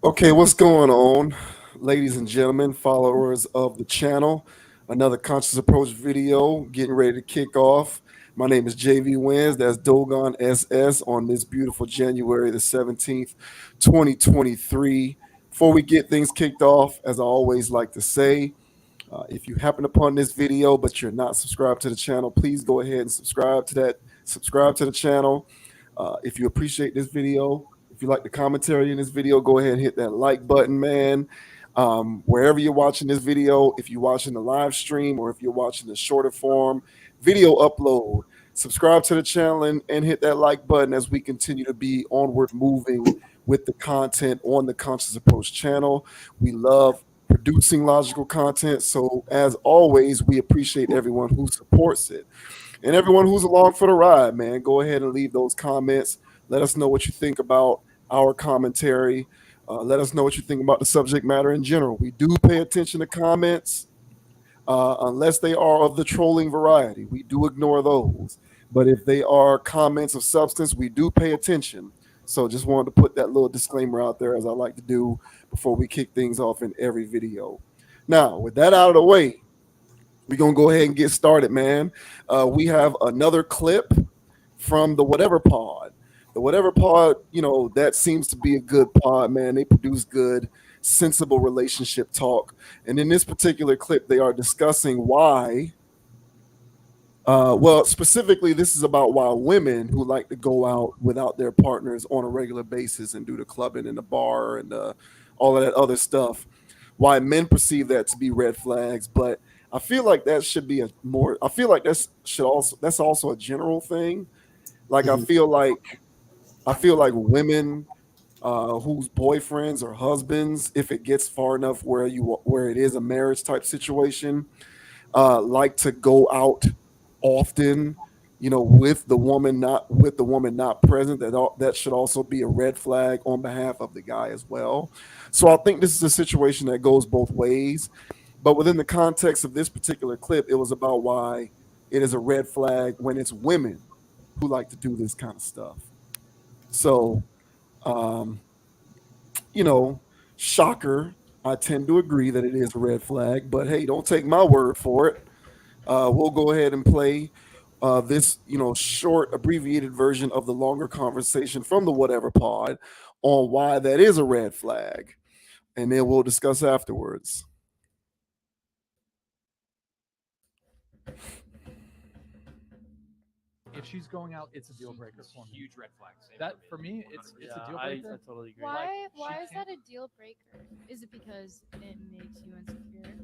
Okay, what's going on, ladies and gentlemen, followers of the channel? Another Conscious Approach video getting ready to kick off. My name is JV Wins. That's Dogon SS on this beautiful January the 17th, 2023. Before we get things kicked off, as I always like to say, if you happen upon this video but you're not subscribed to the channel, please go ahead and subscribe to the channel. If you appreciate this video, if you like the commentary in this video, go ahead and hit that like button, man. Wherever you're watching this video, if you're watching the live stream or if you're watching the shorter form video upload, subscribe to the channel and hit that like button as we continue to be onward moving with the content on the Conscious Approach channel. We love producing logical content. So as always, we appreciate everyone who supports it. And everyone who's along for the ride, man, go ahead and leave those comments. Let us know what you think about our commentary. Let us know what you think about the subject matter in general. We do pay attention to comments, unless they are of the trolling variety. We do ignore those. But if they are comments of substance, we do pay attention. So just wanted to put that little disclaimer out there, as I like to do before we kick things off in every video. Now, with that out of the way, we're going to go ahead and get started, man. We have another clip from the Whatever Pod. The Whatever Pod, that seems to be a good pod, man. They produce good, sensible relationship talk. And in this particular clip, they are discussing why, specifically, this is about why women who like to go out without their partners on a regular basis and do the clubbing in the bar and all of that other stuff, why men perceive that to be red flags. But I feel like that should be I feel like that's also a general thing. Like I feel like women whose boyfriends or husbands, if it gets far enough where it is a marriage type situation, like to go out often, with the woman not present. That should also be a red flag on behalf of the guy as well. So I think this is a situation that goes both ways. But within the context of this particular clip, it was about why it is a red flag when it's women who like to do this kind of stuff. So, um, shocker, I tend to agree that it is a red flag. But hey, don't take my word for it. We'll go ahead and play this, short, abbreviated version of the longer conversation from the Whatever Pod on why that is a red flag. And then we'll discuss afterwards. If she's going out, it's a deal breaker for me. Huge red flag. That for me, it's a deal I breaker. totally agree. Why is can't- that a deal breaker? Is it because it makes you insecure?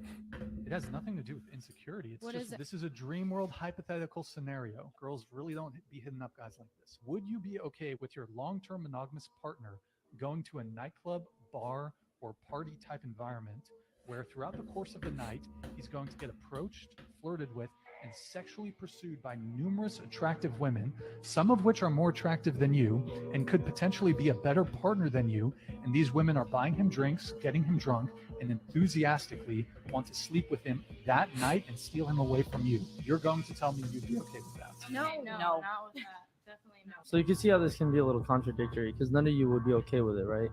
It has nothing to do with insecurity. It's What just is it? this is a dream world hypothetical scenario. Girls really don't be hitting up guys like this. Would you be okay with your long-term monogamous partner going to a nightclub, bar, or party type environment where throughout the course of the night he's going to get approached, flirted with, and sexually pursued by numerous attractive women, some of which are more attractive than you and could potentially be a better partner than you, and these women are buying him drinks, getting him drunk, and enthusiastically want to sleep with him that night and steal him away from you? You're going to tell me you'd be okay with that? No, No. not with that. Definitely no. So you can see how this can be a little contradictory because none of you would be okay with it, right?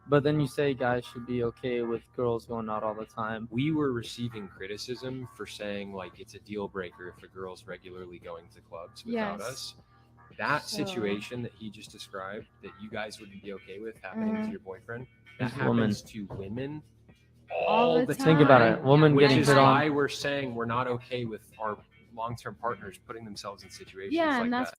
But then you say guys should be okay with girls going out all the time. We were receiving criticism for saying like it's a deal breaker if a girl's regularly going to clubs without Yes. us. That So- situation that he just described that you guys wouldn't be okay with happening to your boyfriend, that Who's a woman? happens to women All all the the time. Think about it. time. Woman Which getting is hit on. why we're saying we're not okay with our long-term partners putting themselves in situations Yeah, like and that's that.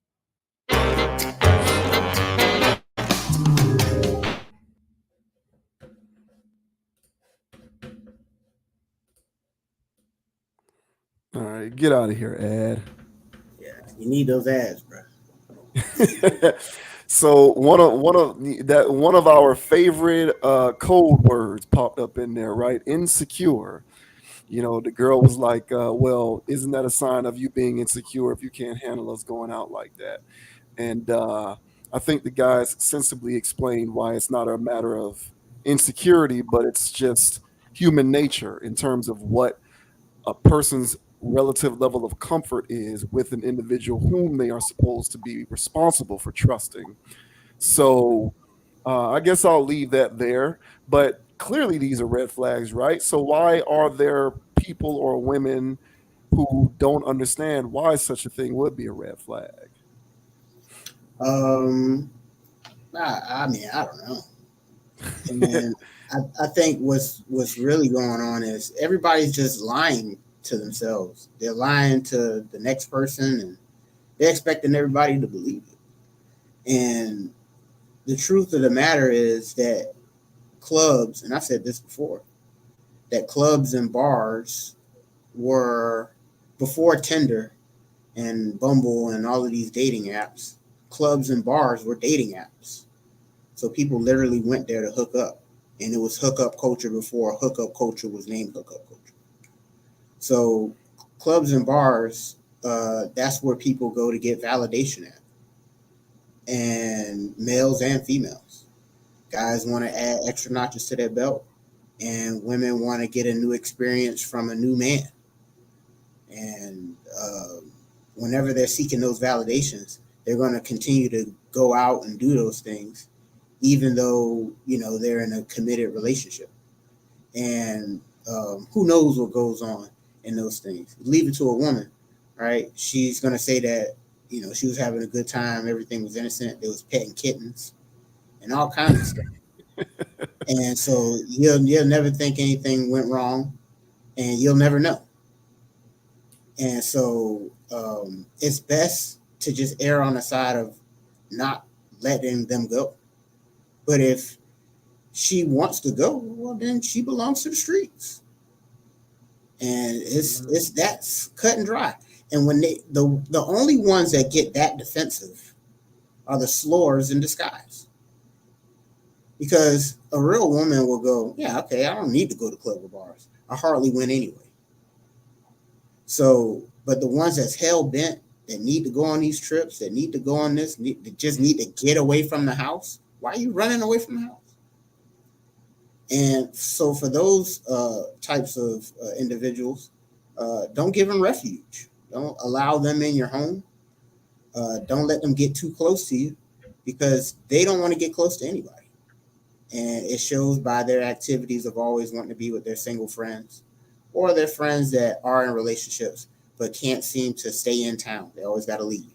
All right, get out of here, Ad. Yeah, you need those ads, bro. So one of our favorite code words popped up in there, right? Insecure. The girl was like, well, isn't that a sign of you being insecure if you can't handle us going out like that? And I think the guys sensibly explained why it's not a matter of insecurity, but it's just human nature in terms of what a person's relative level of comfort is with an individual whom they are supposed to be responsible for trusting. So I guess I'll leave that there. But clearly, these are red flags, right? So why are there people or women who don't understand why such a thing would be a red flag? Um, I mean, I don't know. And I think what's really going on is everybody's just lying to themselves. They're lying to the next person, and they're expecting everybody to believe it. And the truth of the matter is that clubs, and I said this before, that clubs and bars were before Tinder and Bumble and all of these dating apps. Clubs and bars were dating apps. So people literally went there to hook up. And it was hookup culture before hookup culture was named hookup culture. So clubs and bars, that's where people go to get validation at. And males and females. Guys want to add extra notches to their belt, and women want to get a new experience from a new man. And whenever they're seeking those validations, they're going to continue to go out and do those things, even though they're in a committed relationship. And who knows what goes on in those things? Leave it to a woman, right? She's going to say that she was having a good time, everything was innocent, they was petting kittens and all kinds of stuff. And so you'll never think anything went wrong, and you'll never know. And so it's best to just err on the side of not letting them go. But if she wants to go, well, then she belongs to the streets, and it's that's cut and dry. And when the only ones that get that defensive are the slores in disguise, because a real woman will go, yeah, okay, I don't need to go to club or bars. I hardly win anyway. So, but the ones that's hell bent, that need to go on these trips, that need to go on this, just need to get away from the house. Why are you running away from the house? And so for those types of individuals, don't give them refuge. Don't allow them in your home. Don't let them get too close to you, because they don't want to get close to anybody. And it shows by their activities of always wanting to be with their single friends or their friends that are in relationships but can't seem to stay in town. They always got to leave.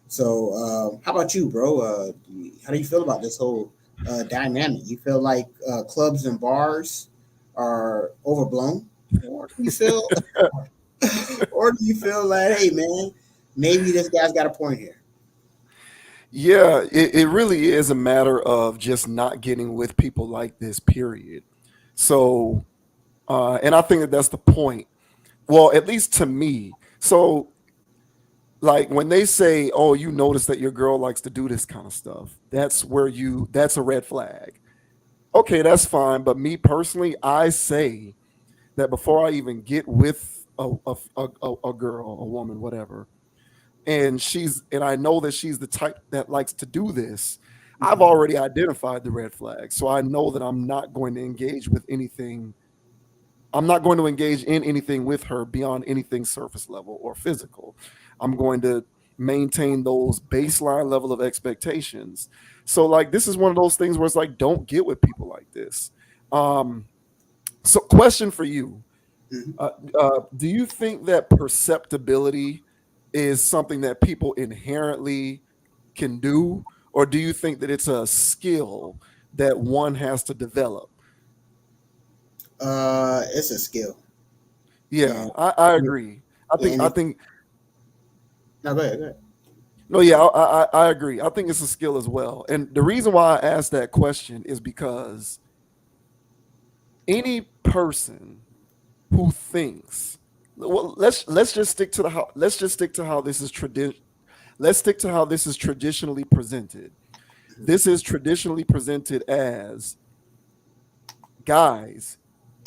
So how about you, bro? How do you feel about this whole dynamic? You feel like clubs and bars are overblown, or do you feel, or do you feel like, hey, man, maybe this guy's got a point here? Yeah, it really is a matter of just not getting with people like this, period. So, and I think that that's the point. Well, at least to me. So, like when they say, "Oh, you notice that your girl likes to do this kind of stuff," that's a red flag. Okay, that's fine. But me personally, I say that before I even get with a girl, a woman, whatever, and I know that she's the type that likes to do this, I've Mhm. already identified the red flag. So I know that I'm not going to engage in anything with her beyond anything surface level or physical. I'm going to maintain those baseline level of expectations. So like this is one of those things where it's like don't get with people like this. Um so question for you. Mhm. Do you think that perceptibility is something that people inherently can do, or do you think that it's a skill that one has to develop? It's a skill, Yeah, and I agree. I think and I it, think no, go ahead, go ahead. no, yeah, I agree. I think it's a skill as well. And the reason why I asked that question is because any person who thinks, well, let's just stick to how this is let's stick to how this is traditionally presented. This is traditionally presented as, guys,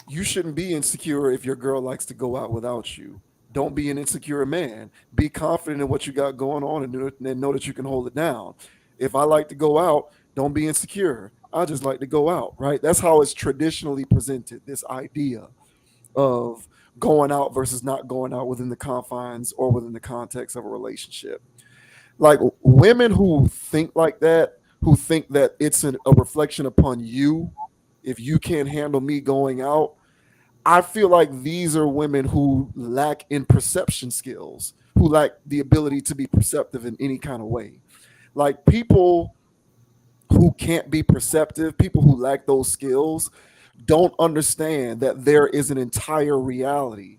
you shouldn't be insecure if your girl likes to go out without you. Don't be an insecure man. Be confident in what you got going on, and know that you can hold it down. If I like to go out, don't be insecure. I just like to go out, right? That's how it's traditionally presented, this idea of going out versus not going out within the confines or within the context of a relationship. Like women who think like that who think that it's a reflection upon you if you can't handle me going out. I feel like these are women who lack in perception skills, who lack the ability to be perceptive in any kind of way. Like people who can't be perceptive, people who lack those skills, don't understand that there is an entire reality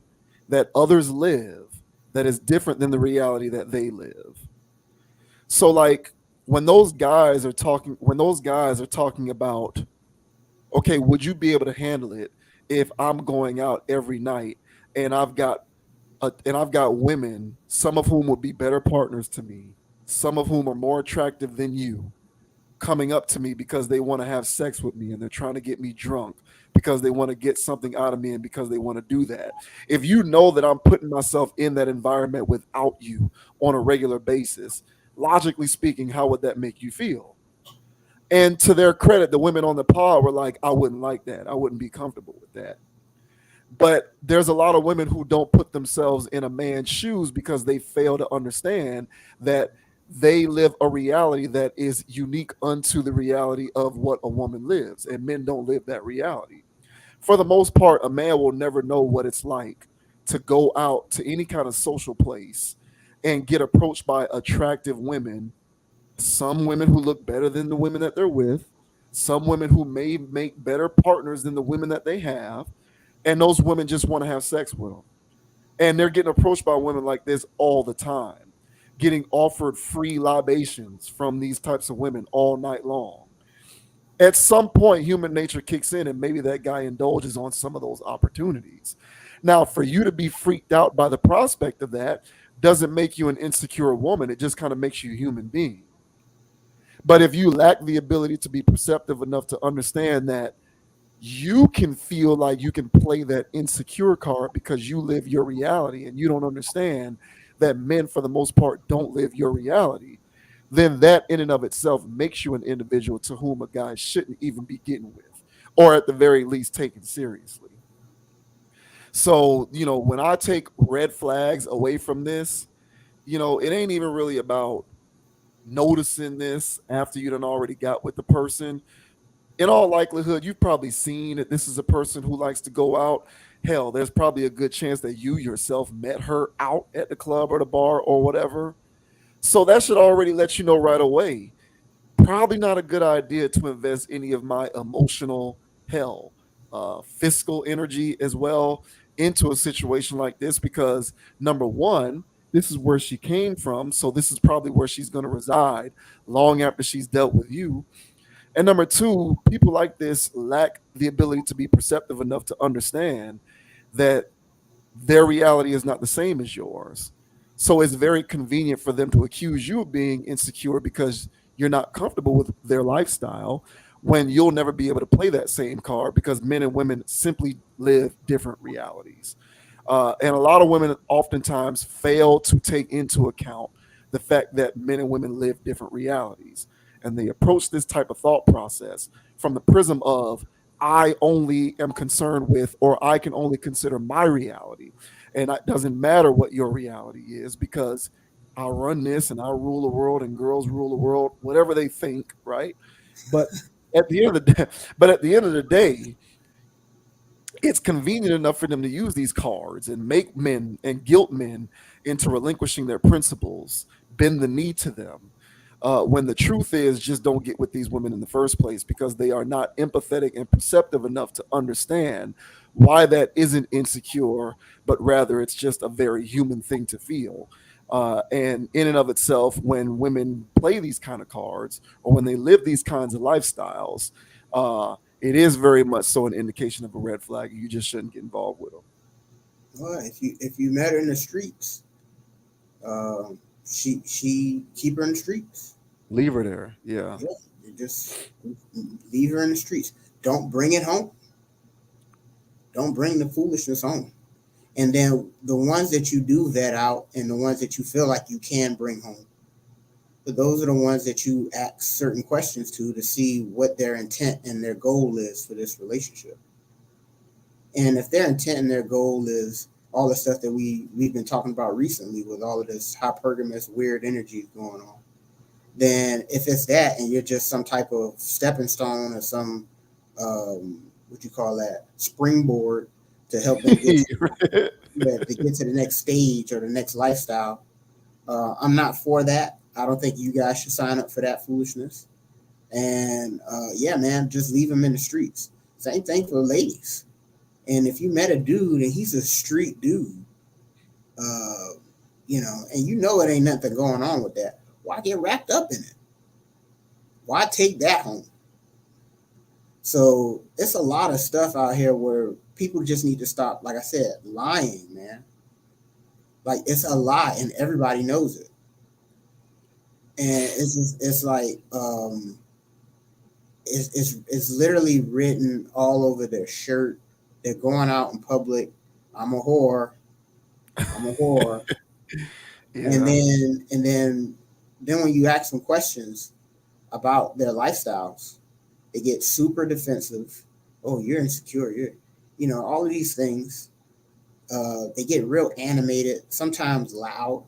that others live that is different than the reality that they live. So like when those guys are talking about, okay, would you be able to handle it if I'm going out every night and I've got women, some of whom would be better partners to me, some of whom are more attractive than you, coming up to me because they want to have sex with me and they're trying to get me drunk because they want to get something out of me and because they want to do that. If you know that I'm putting myself in that environment without you on a regular basis, logically speaking, how would that make you feel? And to their credit, the women on the pod were like, I wouldn't like that. I wouldn't be comfortable with that. But there's a lot of women who don't put themselves in a man's shoes because they fail to understand that they live a reality that is unique unto the reality of what a woman lives, and men don't live that reality. For the most part, a man will never know what it's like to go out to any kind of social place and get approached by attractive women, some women who look better than the women that they're with, some women who may make better partners than the women that they have, and those women just want to have sex with them. And they're getting approached by women like this all the time, getting offered free libations from these types of women all night long. At some point, human nature kicks in, and maybe that guy indulges on some of those opportunities. Now, for you to be freaked out by the prospect of that doesn't make you an insecure woman. It just kind of makes you a human being. But if you lack the ability to be perceptive enough to understand that you can feel like you can play that insecure card because you live your reality and you don't understand that men, for the most part, don't live your reality, then that in and of itself makes you an individual to whom a guy shouldn't even be getting with, or at the very least taken seriously. So, when I take red flags away from this, it ain't even really about noticing this after you done already got with the person. In all likelihood, you've probably seen that this is a person who likes to go out. Hell, there's probably a good chance that you yourself met her out at the club or the bar or whatever. So that should already let you know right away. Probably not a good idea to invest any of my emotional, hell, fiscal energy as well into a situation like this because number one, this is where she came from. So this is probably where she's going to reside long after she's dealt with you. And number two, people like this lack the ability to be perceptive enough to understand that their reality is not the same as yours. So it's very convenient for them to accuse you of being insecure because you're not comfortable with their lifestyle when you'll never be able to play that same card because men and women simply live different realities. And a lot of women oftentimes fail to take into account the fact that men and women live different realities. And they approach this type of thought process from the prism of, I only am concerned with, or I can only consider my reality. And it doesn't matter what your reality is because I run this and I rule the world and girls rule the world, whatever they think, right? But at the end of the day, it's convenient enough for them to use these cards and make men and guilt men into relinquishing their principles, bend the knee to them. When the truth is, just don't get with these women in the first place because they are not empathetic and perceptive enough to understand why that isn't insecure, but rather it's just a very human thing to feel. And in and of itself, when women play these kind of cards or when they live these kinds of lifestyles, it is very much so an indication of a red flag. You just shouldn't get involved with them. Well, if you met her in the streets, she keep her in the streets. Leave her there. Yeah. Yeah, you just leave her in the streets. Don't bring it home. Don't bring the foolishness home. And then the ones that you do vet out and the ones that you feel like you can bring home, but those are the ones that you ask certain questions to see what their intent and their goal is for this relationship. And if their intent and their goal is all the stuff that we've been talking about recently with all of this hypergamous weird energy going on, than if it's that and you're just some type of stepping stone or some what you call that springboard to help them get to get to the next stage or the next lifestyle. I'm not for that. I don't think you guys should sign up for that foolishness. And yeah, man, just leave them in the streets. Same thing for ladies. And if you met a dude and he's a street dude, uh, and you know it ain't nothing going on with that, why get wrapped up in it? Why take that home? So it's a lot of stuff out here where people just need to stop, like I said, lying, man. Like it's a lie and everybody knows it. And it's like it's literally written all over their shirt. They're going out in public. I'm a whore. I'm a whore. Yeah. And then when you ask them questions about their lifestyles, they get super defensive. Oh, you're insecure. You're all of these things. They get real animated, sometimes loud,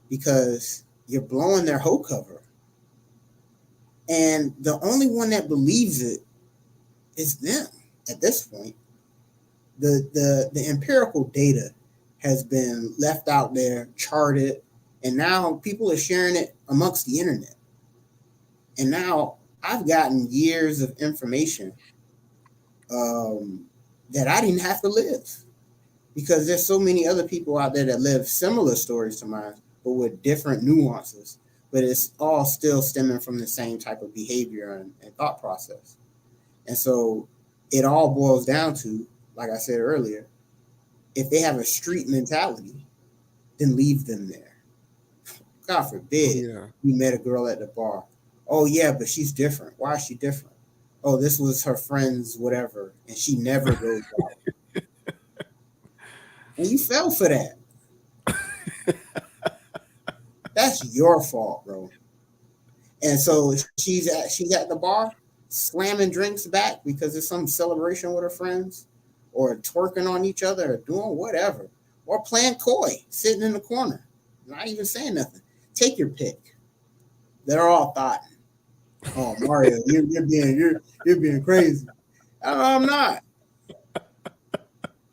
because you're blowing their whole cover. And the only one that believes it is them at this point. The empirical data has been left out there, charted, and now people are sharing it amongst the internet. And now I've gotten years of information that I didn't have to live, because there's so many other people out there that live similar stories to mine, but with different nuances. But it's all still stemming from the same type of behavior and thought process. And so it all boils down to, like I said earlier, if they have a street mentality, then leave them there. God forbid Yeah. you met a girl at the bar. Oh, yeah, but she's different. Why is she different? Oh, this was her friend's whatever, and she never goes out. And you fell for that. That's your fault, bro. And so she's at the bar slamming drinks back because it's some celebration with her friends, or twerking on each other, or doing whatever, or playing coy, sitting in the corner, not even saying nothing. Take your pick. They're all thought, oh, Mario, you're being crazy. I'm not.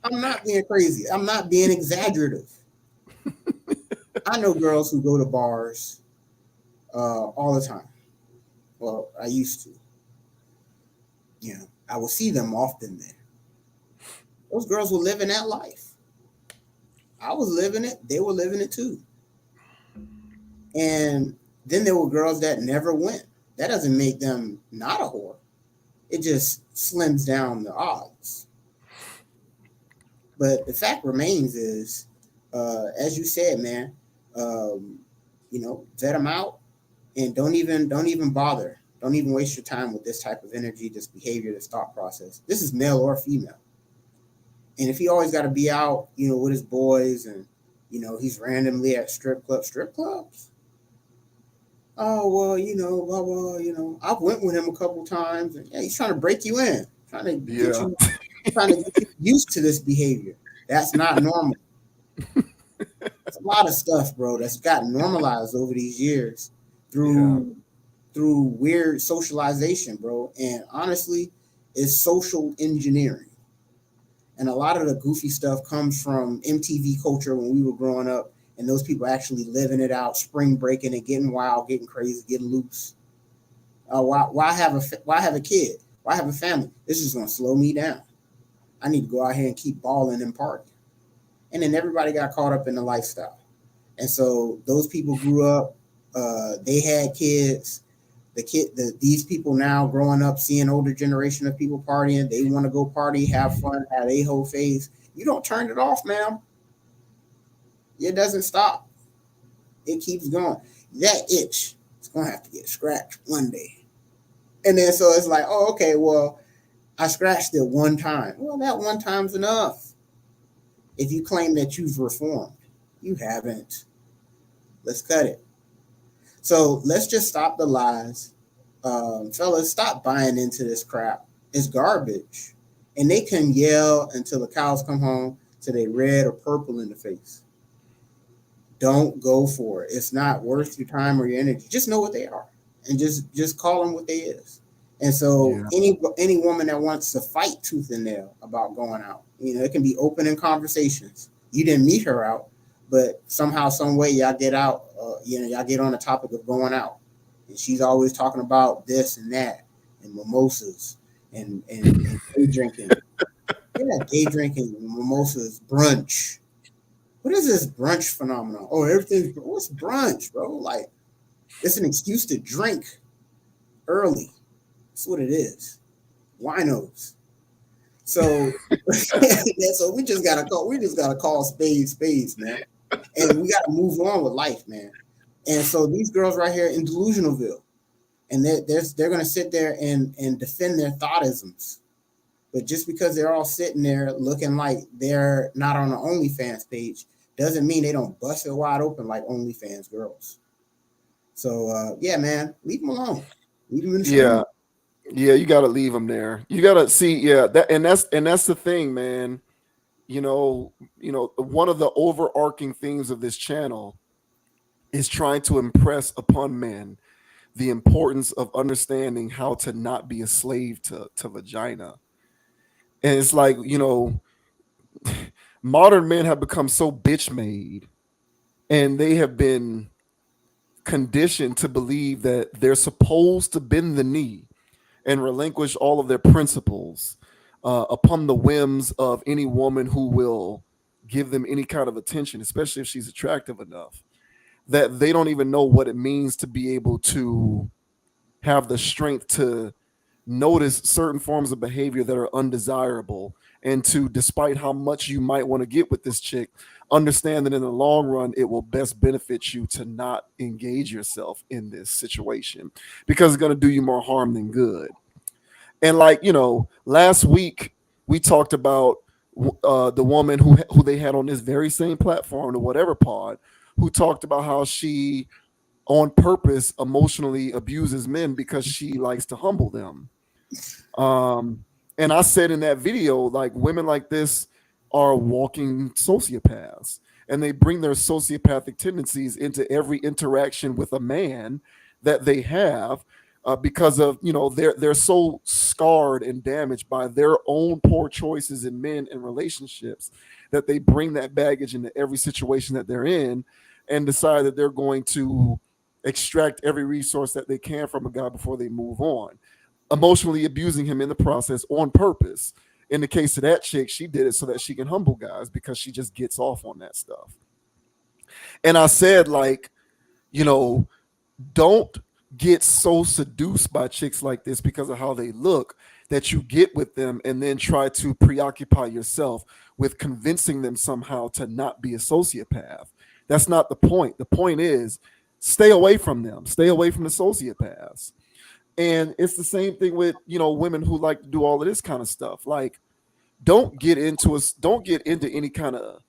I'm not being crazy. I'm not being exaggerative. I know girls who go to bars all the time. Well, I used to. I will see them often there. Those girls were living that life. I was living it. They were living it too. And then there were girls that never went. That doesn't make them not a whore. It just slims down the odds. But the fact remains is, as you said, man, vet them out and don't even bother. Don't even waste your time with this type of energy, this behavior, this thought process. This is male or female. And if he always got to be out, with his boys, and he's randomly at strip clubs. Oh well, blah blah. I've went with him a couple times, and yeah, he's trying to break you in, trying to get you used to this behavior. That's not normal. It's a lot of stuff, bro, that's gotten normalized over these years through weird socialization, bro. And honestly, it's social engineering. And a lot of the goofy stuff comes from MTV culture when we were growing up, and those people actually living it out, spring breaking and getting wild, getting crazy, getting loose. Why have a kid? Why have a family? This is going to slow me down. I need to go out here and keep balling and partying. And then everybody got caught up in the lifestyle. And so those people grew up, they had kids. These people now growing up, seeing older generation of people partying, they want to go party, have fun, have a whole phase. You don't turn it off, man. It doesn't stop. It keeps going. That itch is going to have to get scratched one day. And then so it's like, oh, okay, well, I scratched it one time. Well, that one time's enough. If you claim that you've reformed, you haven't. Let's cut it. So let's just stop the lies. Fellas, stop buying into this crap. It's garbage. And they can yell until the cows come home, till they red or purple in the face. don't go for it. It's not worth your time or your energy. Just know what they are, and just call them what they is. And so Yeah. any woman that wants to fight tooth and nail about going out, it can be open in conversations. You didn't meet her out, but somehow, some way, y'all get out. Y'all get on the topic of going out, and she's always talking about this and that, and mimosas, and day drinking. Yeah, day drinking, mimosas, brunch. What is this brunch phenomenon? Oh, everything's what's brunch, bro? Like it's an excuse to drink early. That's what it is. Winos. So, so we just gotta call spades, man. And we gotta move on with life, man. And so these girls right here in Delusionalville, and they're gonna sit there and defend their thoughtisms. But just because they're all sitting there looking like they're not on the OnlyFans page doesn't mean they don't bust it wide open like OnlyFans girls. So yeah, man, leave them alone. Leave them in the Yeah. street. Yeah, you got to leave them there. You got to see, yeah, that's the thing, man. One of the overarching themes of this channel is trying to impress upon men the importance of understanding how to not be a slave to vagina. And it's like, modern men have become so bitch made, and they have been conditioned to believe that they're supposed to bend the knee and relinquish all of their principles upon the whims of any woman who will give them any kind of attention, especially if she's attractive enough, that they don't even know what it means to be able to have the strength to notice certain forms of behavior that are undesirable, and to, despite how much you might want to get with this chick, understand that in the long run it will best benefit you to not engage yourself in this situation, because it's going to do you more harm than good. And like, last week we talked about the woman who they had on this very same platform, or whatever pod, who talked about how she on purpose emotionally abuses men because she likes to humble them. And I said in that video, like, women like this are walking sociopaths, and they bring their sociopathic tendencies into every interaction with a man that they have, because of, they're so scarred and damaged by their own poor choices in men and relationships, that they bring that baggage into every situation that they're in, and decide that they're going to extract every resource that they can from a guy before they move on, emotionally abusing him in the process on purpose. In the case of that chick, she did it so that she can humble guys, because she just gets off on that stuff. And I said, like, you know, don't get so seduced by chicks like this because of how they look, that you get with them and then try to preoccupy yourself with convincing them somehow to not be a sociopath. That's not the point. The point is, stay away from them. Stay away from the sociopaths. And it's the same thing with, women who like to do all of this kind of stuff. Like, don't get into any kind of,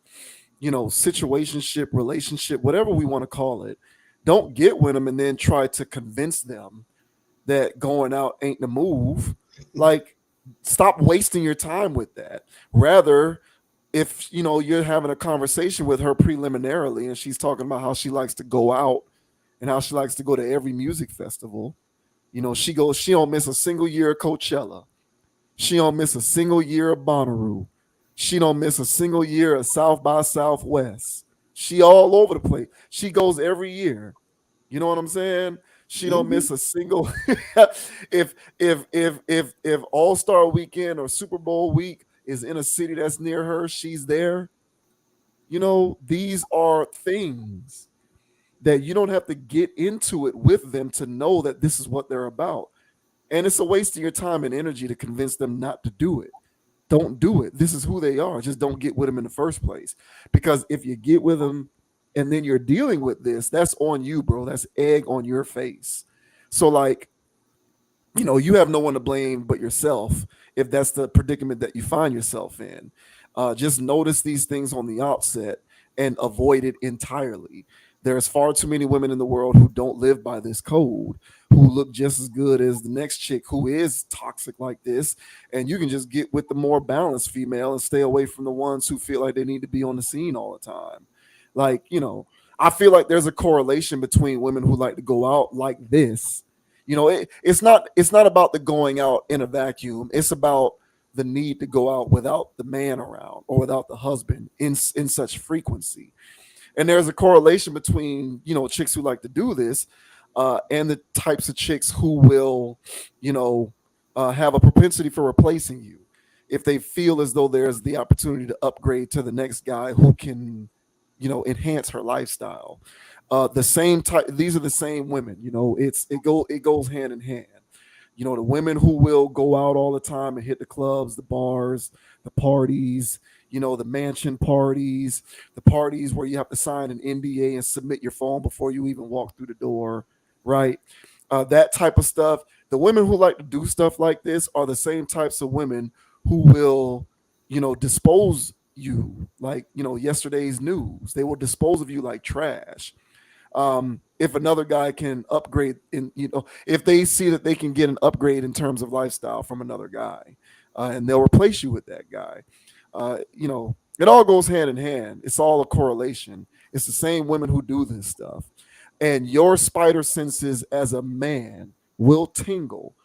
situationship, relationship, whatever we want to call it. Don't get with them and then try to convince them that going out ain't the move. Like, stop wasting your time with that. Rather, if you're having a conversation with her preliminarily and she's talking about how she likes to go out and how she likes to go to every music festival, she don't miss a single year of Coachella. She don't miss a single year of Bonnaroo. She don't miss a single year of South by Southwest. She all over the place. She goes every year. You know what I'm saying? She don't miss a single. if All Star Weekend or Super Bowl week is in a city that's near her, she's there. These are things that you don't have to get into it with them to know that this is what they're about. And it's a waste of your time and energy to convince them not to do it. Don't do it. This is who they are. Just don't get with them in the first place. Because if you get with them and then you're dealing with this, that's on you, bro. That's egg on your face. So, like, you have no one to blame but yourself if that's the predicament that you find yourself in. Just notice these things on the outset and avoid it entirely. There's far too many women in the world who don't live by this code, who look just as good as the next chick who is toxic like this. And you can just get with the more balanced female and stay away from the ones who feel like they need to be on the scene all the time. Like, I feel like there's a correlation between women who like to go out like this. It's not about the going out in a vacuum. It's about the need to go out without the man around or without the husband in such frequency. And there's a correlation between chicks who like to do this and the types of chicks who will you know have a propensity for replacing you if they feel as though there's the opportunity to upgrade to the next guy who can enhance her lifestyle. The same type, these are the same women. It goes hand in hand. The women who will go out all the time and hit the clubs, the bars, the parties, the mansion parties, the parties where you have to sign an NDA and submit your phone before you even walk through the door, right? That type of stuff. The women who like to do stuff like this are the same types of women who will, dispose you like, yesterday's news. They will dispose of you like trash. If another guy can upgrade if they see that they can get an upgrade in terms of lifestyle from another guy, and they'll replace you with that guy. It all goes hand in hand. It's all a correlation. It's the same women who do this stuff, and your spider senses as a man will tingle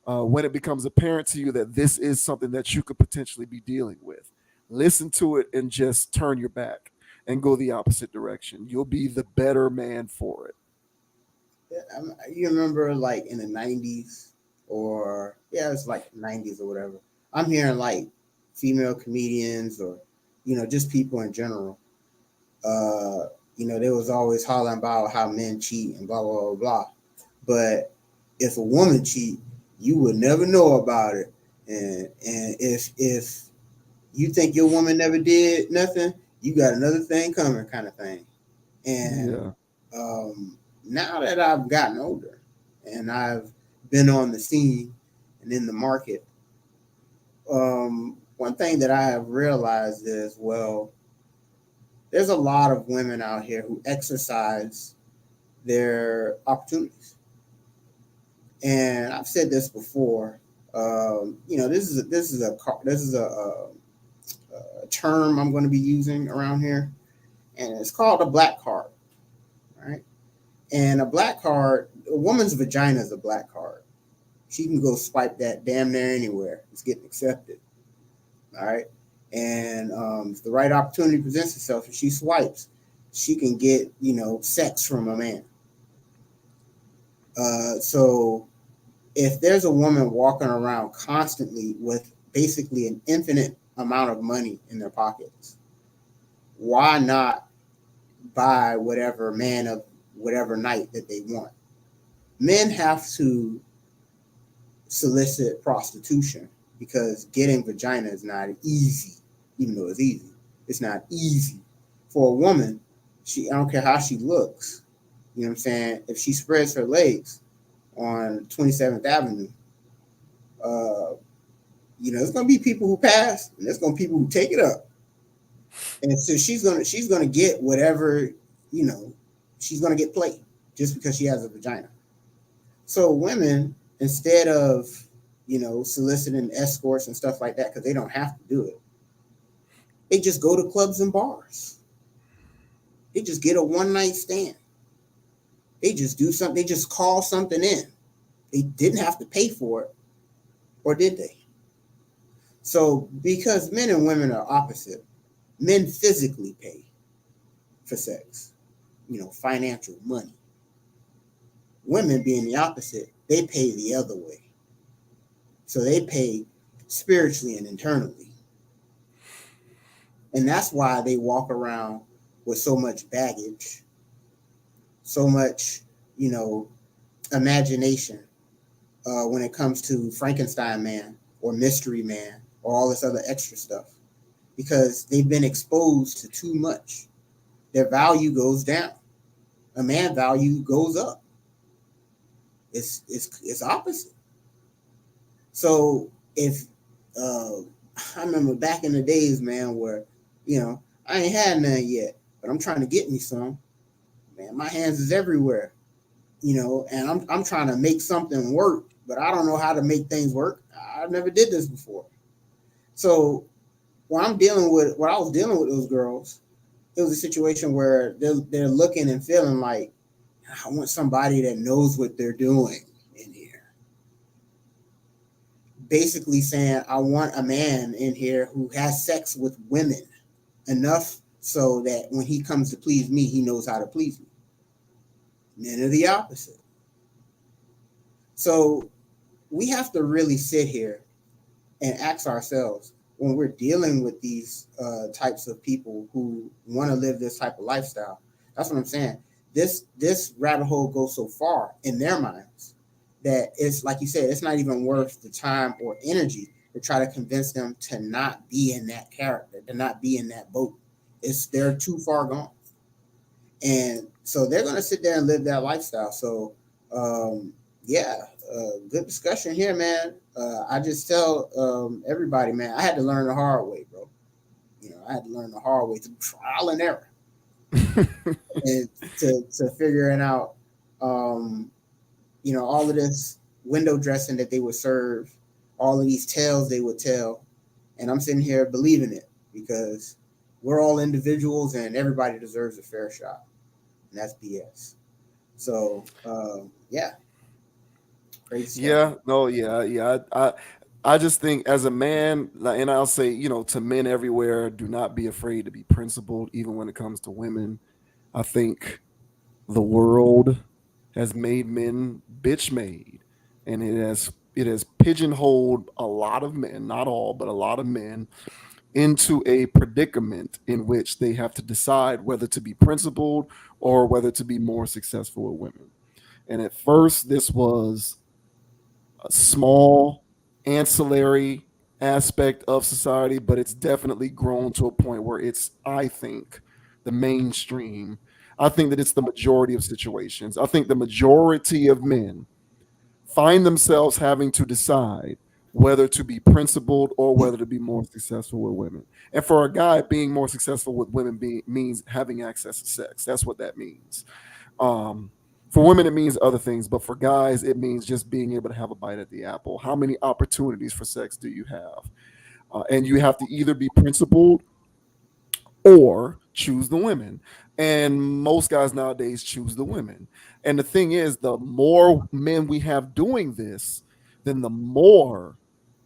when it becomes apparent to you that this is something that you could potentially be dealing with. Listen to it and just turn your back and go the opposite direction. You'll be the better man for it. You remember like in the 90s, or yeah, it's like 90s or whatever. I'm hearing like female comedians, or just people in general. They was always hollering about how men cheat and blah blah blah blah. But if a woman cheat, you would never know about it. And if you think your woman never did nothing, you got another thing coming, kind of thing. And Yeah. now that I've gotten older and I've been on the scene and in the market, one thing that I have realized is, well, there's a lot of women out here who exercise their opportunities. And I've said this before. This is a term I'm going to be using around here, and it's called a black card, right? And a black card, a woman's vagina is a black card. She can go swipe that damn near anywhere. It's getting accepted, all right? And if the right opportunity presents itself and she swipes, she can get, sex from a man. So if there's a woman walking around constantly with basically an infinite amount of money in their pockets, why not buy whatever man of whatever night that they want? Men have to solicit prostitution because getting vagina is not easy, even though it's easy. It's not easy for a woman. I don't care how she looks. You know what I'm saying? If she spreads her legs on 27th Avenue, there's gonna be people who pass, and there's gonna be people who take it up. And so she's gonna get whatever, she's gonna get played just because she has a vagina. So women, instead of soliciting escorts and stuff like that, because they don't have to do it, they just go to clubs and bars. They just get a one night stand. They just do something. They just call something in. They didn't have to pay for it, or did they? So because men and women are opposite, men physically pay for sex, financial money. Women being the opposite, they pay the other way. So they pay spiritually and internally. And that's why they walk around with so much baggage, so much, imagination when it comes to Frankenstein man or Mystery Man or all this other extra stuff, because they've been exposed to too much. Their value goes down. A man's value goes up. It's opposite. So if I remember back in the days, man, where I ain't had none yet, but I'm trying to get me some. Man, my hands is everywhere, and I'm trying to make something work, but I don't know how to make things work. I never did this before. So when I was dealing with those girls, it was a situation where they're looking and feeling like, I want somebody that knows what they're doing in here. Basically saying, I want a man in here who has sex with women enough so that when he comes to please me, he knows how to please me. Men are the opposite. So we have to really sit here and ask ourselves, when we're dealing with these types of people who want to live this type of lifestyle. That's what I'm saying. This rabbit hole goes so far in their minds that it's like you said, it's not even worth the time or energy to try to convince them to not be in that character, to not be in that boat. It's they're too far gone, and so they're going to sit there and live that lifestyle. So yeah, good discussion here, man. I just tell everybody, man, I had to learn the hard way, bro. I had to learn the hard way through trial and error, and to figuring out, um, all of this window dressing that they would serve, all of these tales they would tell, and I'm sitting here believing it because we're all individuals and everybody deserves a fair shot, and that's BS. So yeah, great stuff. Yeah, no, yeah, yeah. I just think as a man, and I'll say, to men everywhere, do not be afraid to be principled, even when it comes to women. I think the world has made men bitch made, and it has pigeonholed a lot of men, not all, but a lot of men, into a predicament in which they have to decide whether to be principled or whether to be more successful with women. And at first, this was a small ancillary aspect of society, but it's definitely grown to a point where it's, I think, the mainstream. I think that it's the majority of situations. I think the majority of men find themselves having to decide whether to be principled or whether to be more successful with women. And for a guy, being more successful with women means having access to sex. That's what that means. Um, for women, it means other things, but for guys, it means just being able to have a bite at the apple. How many opportunities for sex do you have? And you have to either be principled or choose the women. And most guys nowadays choose the women. And the thing is, the more men we have doing this, then the more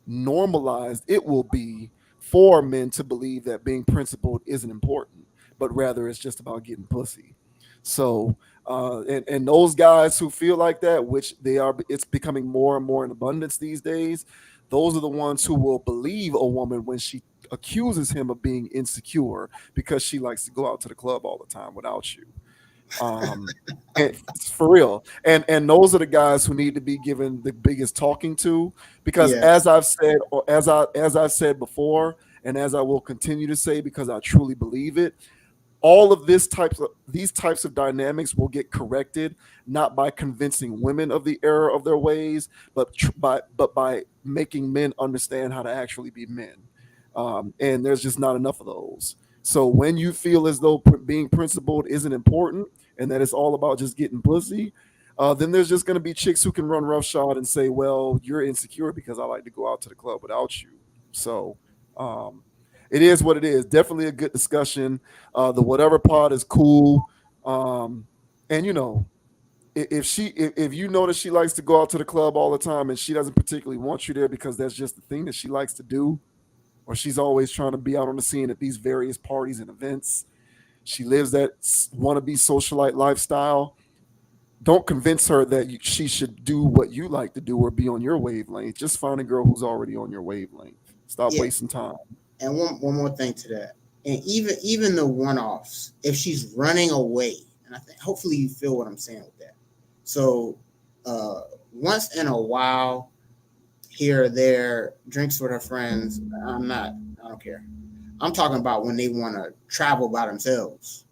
normalized it will be for men to believe that being principled isn't important, but rather it's just about getting pussy. So, and those guys who feel like that, which they are, it's becoming more and more in abundance these days. Those are the ones who will believe a woman when she accuses him of being insecure because she likes to go out to the club all the time without you. Um, and it's for real. And those are the guys who need to be given the biggest talking to, because Yeah, as I've said, or as I've said before, and as I will continue to say because I truly believe it, all of these types of dynamics will get corrected not by convincing women of the error of their ways, but by making men understand how to actually be men. And there's just not enough of those. So when you feel as though being principled isn't important and that it's all about just getting pussy, then there's just going to be chicks who can run roughshod and say, "Well, you're insecure because I like to go out to the club without you." So um, it is what it is. Definitely a good discussion. The whatever pod is cool, um, and if you notice she likes to go out to the club all the time and she doesn't particularly want you there because that's just the thing that she likes to do, or she's always trying to be out on the scene at these various parties and events. She lives that wannabe socialite lifestyle. Don't convince her that she should do what you like to do or be on your wavelength. Just find a girl who's already on your wavelength. Stop yeah. wasting time. And one more thing to that, and even the one offs, if she's running away, and I think hopefully you feel what I'm saying with that. So uh, once in a while, here or there, drinks with her friends. I don't care. I'm talking about when they want to travel by themselves.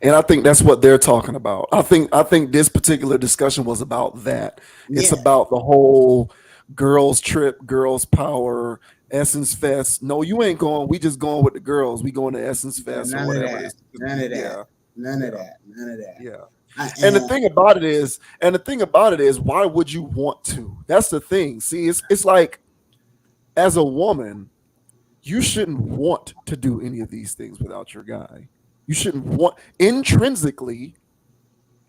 And I think that's what they're talking about. I think this particular discussion was about that. It's Yeah, about the whole girls trip, girls power, Essence Fest. No, you ain't going. We just going with the girls. We going to Essence yeah, Fest or none of whatever it that, is. none of that, Yeah, none of yeah, that, none of that. yeah. I, And the and thing about it is, why would you want to? That's the thing. See, it's like as a woman, you shouldn't want to do any of these things without your guy. You shouldn't want intrinsically,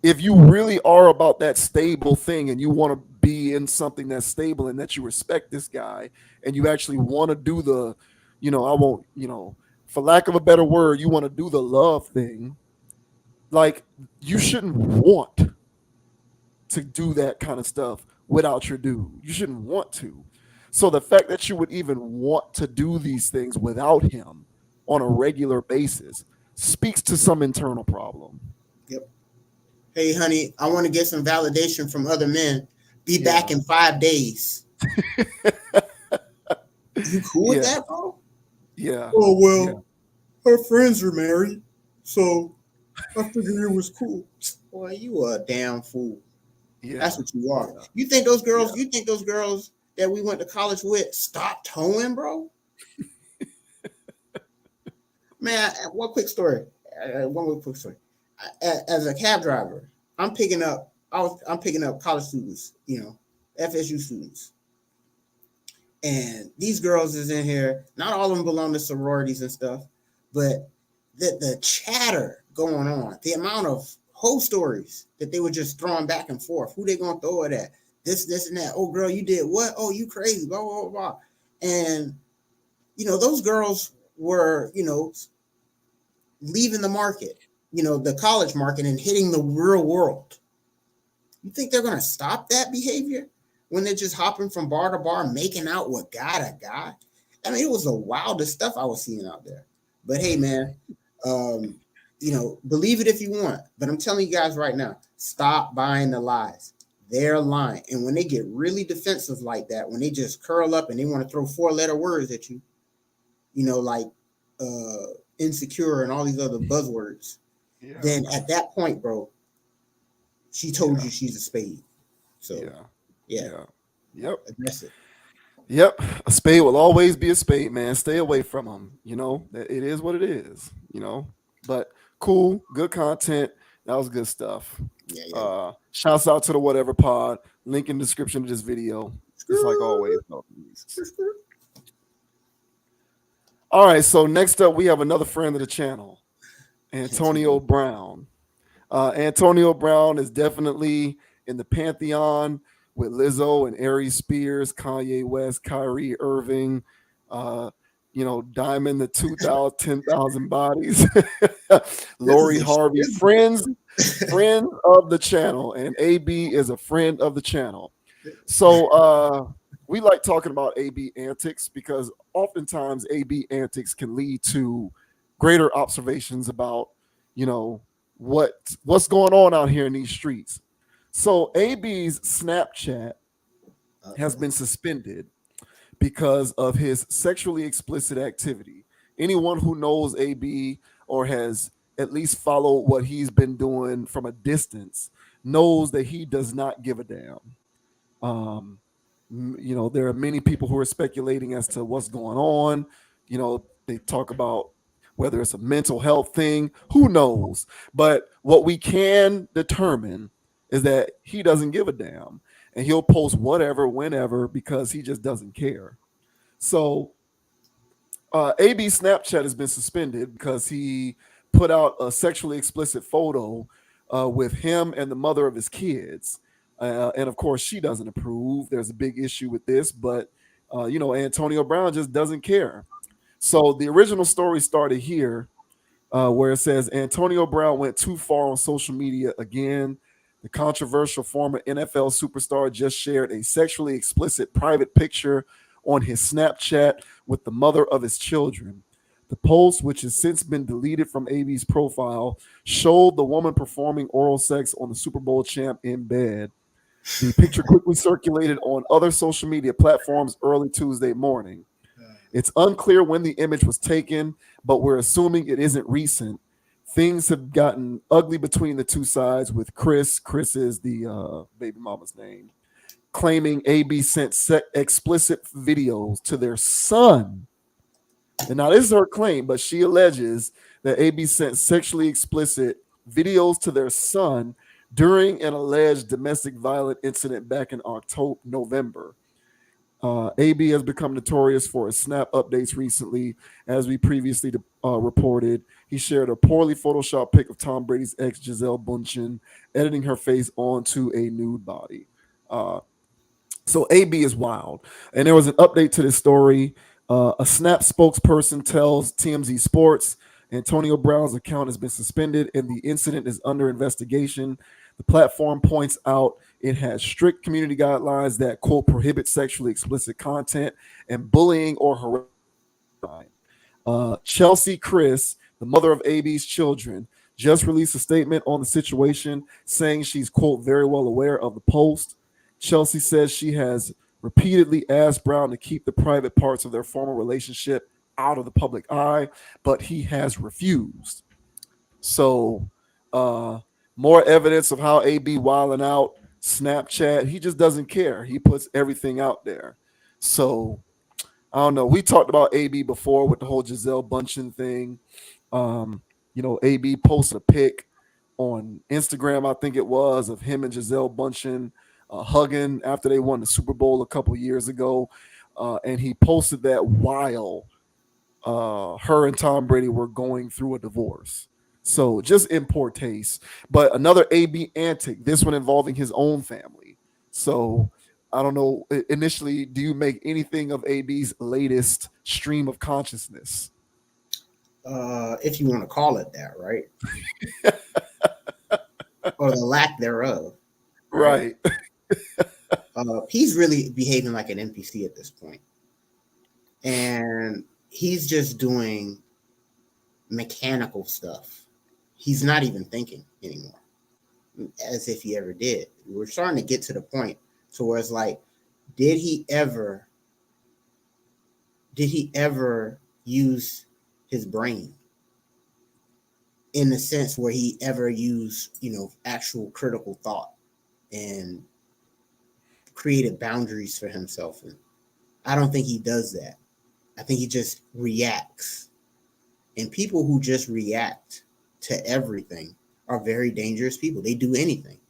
if you really are about that stable thing and you want to be in something that's stable and that you respect this guy and you actually want to do the, I won't, for lack of a better word, you want to do the love thing, like you shouldn't want to do that kind of stuff without your dude. You shouldn't want to. So the fact that you would even want to do these things without him on a regular basis speaks to some internal problem. Yep. Hey, honey, I want to get some validation from other men. Be Yeah. back in 5 days. You cool with Yeah. that, bro? Yeah. Oh, well, Yeah. her friends are married, so I figured it was cool. Boy, you a damn fool. Yeah. That's what you are. Yeah. You think those girls? You think those girls that we went to college with stopped towing, bro? Man, one quick story. One quick story. As a cab driver, I'm picking up college students, FSU students, and these girls is in here. Not all of them belong to sororities and stuff, but the chatter going on, the amount of whole stories that they were just throwing back and forth. Who they gonna throw it at? This, and that. Oh, girl, you did what? Oh, you crazy? Blah blah blah. And those girls were leaving the market, the college market, and hitting the real world. You think they're gonna stop that behavior when they're just hopping from bar to bar, making out with guy to guy? I mean, it was the wildest stuff I was seeing out there. But hey, man, believe it if you want. But I'm telling you guys right now, stop buying the lies. They're lying. And when they get really defensive like that, when they just curl up and they want to throw 4-letter words at you, like insecure and all these other buzzwords, Yeah. then at that point, bro, she told you she's a spade. So yeah. Yep. Address it. Yep. A spade will always be a spade, man. Stay away from them. It is what it is. But cool, good content. That was good stuff. Yeah. Shouts out to the Whatever Pod. Link in the description of this video. Just like always. All right, so next up we have another friend of the channel, Antonio Brown. Antonio Brown is definitely in the pantheon with Lizzo and Aries Spears, Kanye West, Kyrie Irving, Diamond, the 2,000, 10,000 bodies, Lori Harvey, friends of the channel, and AB is a friend of the channel. So we like talking about AB antics because oftentimes AB antics can lead to greater observations about, what's going on out here in these streets. So AB's Snapchat has been suspended because of his sexually explicit activity. Anyone who knows AB or has at least followed what he's been doing from a distance knows that he does not give a damn. There are many people who are speculating as to what's going on. They talk about whether it's a mental health thing, who knows? But what we can determine is that he doesn't give a damn and he'll post whatever, whenever, because he just doesn't care. So AB Snapchat has been suspended because he put out a sexually explicit photo with him and the mother of his kids. And of course, she doesn't approve. There's a big issue with this, but Antonio Brown just doesn't care. So the original story started here, where it says Antonio Brown went too far on social media again. The controversial former NFL superstar just shared a sexually explicit private picture on his Snapchat with the mother of his children. The post, which has since been deleted from AB's profile, showed the woman performing oral sex on the Super Bowl champ in bed. The picture quickly circulated on other social media platforms early Tuesday morning. It's unclear when the image was taken, but we're assuming it isn't recent. Things have gotten ugly between the two sides, with Chris is the baby mama's name, claiming AB sent explicit videos to their son. And now this is her claim, but she alleges that AB sent sexually explicit videos to their son during an alleged domestic violence incident back in November. AB has become notorious for his snap updates recently, as we previously reported. He shared a poorly photoshopped pic of Tom Brady's ex Giselle Bundchen, editing her face onto a nude body. Uh, so AB is wild. And there was an update to this story. A Snap spokesperson tells TMZ Sports Antonio Brown's account has been suspended and the incident is under investigation. The platform points out it has strict community guidelines that, quote, prohibit sexually explicit content and bullying or harassment. Chelsea Chris, the mother of AB's children, just released a statement on the situation saying she's, quote, very well aware of the post. Chelsea says she has repeatedly asked Brown to keep the private parts of their former relationship out of the public eye, but he has refused. So, uh, more evidence of how AB wilding out. Snapchat, he just doesn't care. He puts everything out there. So, I don't know. We talked about AB before with the whole Giselle Bundchen thing. AB posted a pic on Instagram, I think it was, of him and Giselle Bundchen hugging after they won the Super Bowl a couple years ago. And he posted that while her and Tom Brady were going through a divorce. So just in poor taste. But another AB antic, this one involving his own family. So I don't know. Initially, do you make anything of AB's latest stream of consciousness? If you want to call it that, right? Or the lack thereof. Right. He's really behaving like an NPC at this point. And he's just doing mechanical stuff. He's not even thinking anymore, as if he ever did. We're starting to get to the point to where it's like, did he ever use his brain in the sense where he ever used, actual critical thought and created boundaries for himself? And I don't think he does that. I think he just reacts. And people who just react to everything are very dangerous people. They do anything.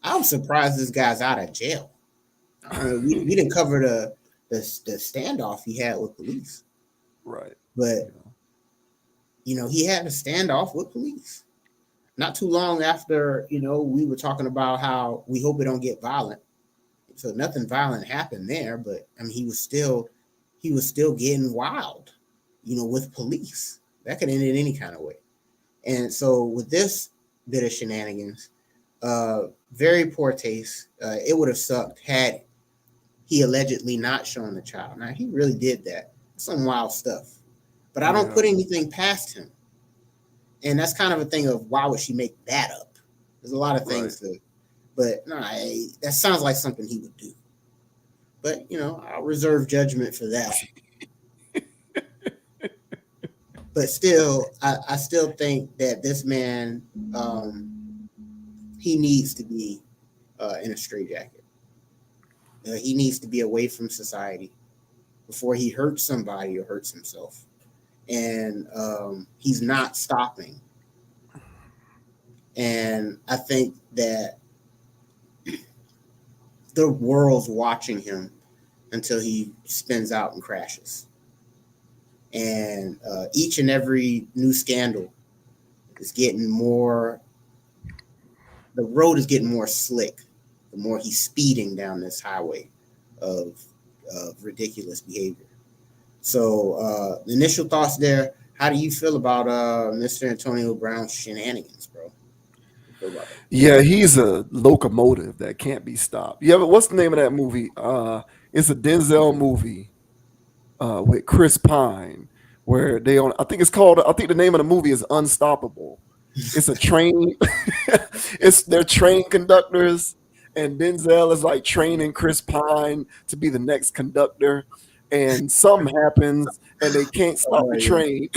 I'm surprised this guy's out of jail. We didn't cover the standoff he had with police. Right. But, he had a standoff with police. Not too long after, we were talking about how we hope it don't get violent. So nothing violent happened there, but I mean, he was still getting wild, with police. That could end in any kind of way. And so with this bit of shenanigans, very poor taste. It would have sucked had he allegedly not shown the child. Now, he really did that. Some wild stuff. But I don't put anything past him. And that's kind of a thing of, why would she make that up? There's a lot of things but no, that sounds like something he would do. But, I'll reserve judgment for that. But still, I still think that this man, he needs to be in a straitjacket. He needs to be away from society before he hurts somebody or hurts himself. And he's not stopping. And I think that the world's watching him until he spins out and crashes. And each and every new scandal is getting more, the road is getting more slick the more he's speeding down this highway of ridiculous behavior. So the initial thoughts there, how do you feel about Mr. Antonio Brown's shenanigans, bro? Yeah, he's a locomotive that can't be stopped. Yeah, but what's the name of that movie? It's a Denzel movie with Chris Pine, where I think the name of the movie is Unstoppable. It's a train. They're train conductors, and Denzel is like training Chris Pine to be the next conductor, and something happens and they can't stop the train.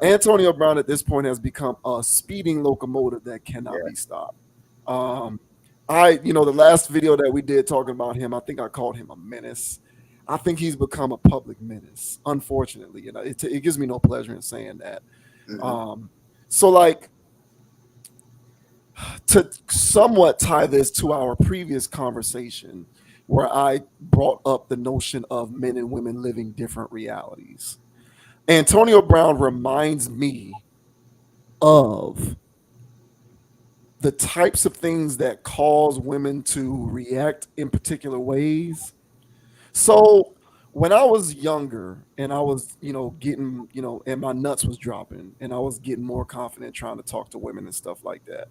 Antonio Brown at this point has become a speeding locomotive that cannot be stopped. The last video that we did talking about him, I think I called him a menace. I think he's become a public menace. Unfortunately, it gives me no pleasure in saying that. Mm-hmm. So like, To somewhat tie this to our previous conversation, where I brought up the notion of men and women living different realities, Antonio Brown reminds me of the types of things that cause women to react in particular ways. So when I was younger and I was, getting, and my nuts was dropping and I was getting more confident trying to talk to women and stuff like that,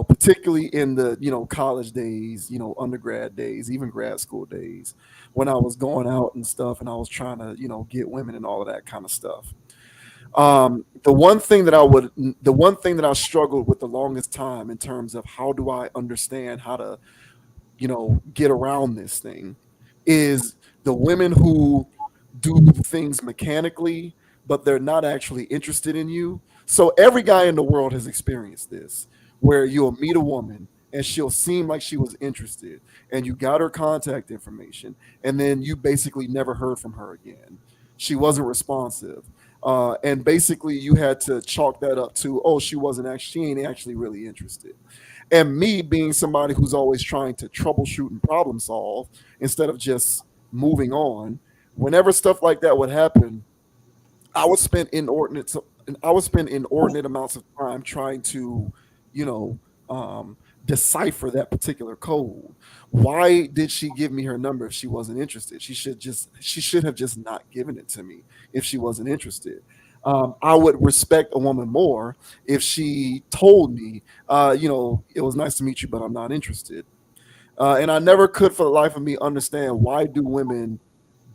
particularly in the, college days, undergrad days, even grad school days, when I was going out and stuff and I was trying to, get women and all of that kind of stuff. The one thing that I struggled with the longest time in terms of how do I understand how to, get around this thing is the women who do things mechanically, but they're not actually interested in you. So every guy in the world has experienced this, where you'll meet a woman and she'll seem like she was interested, and you got her contact information, and then you basically never heard from her again. She wasn't responsive. And basically, you had to chalk that up to, oh, she ain't actually really interested. And me being somebody who's always trying to troubleshoot and problem solve instead of just moving on, whenever stuff like that would happen, I would spend inordinate amounts of time trying to, you know, um, decipher that particular code. Why did she give me her number if she wasn't interested? She should have just not given it to me if she wasn't interested. I would respect a woman more if she told me, it was nice to meet you, but I'm not interested. And I never could, for the life of me, understand why do women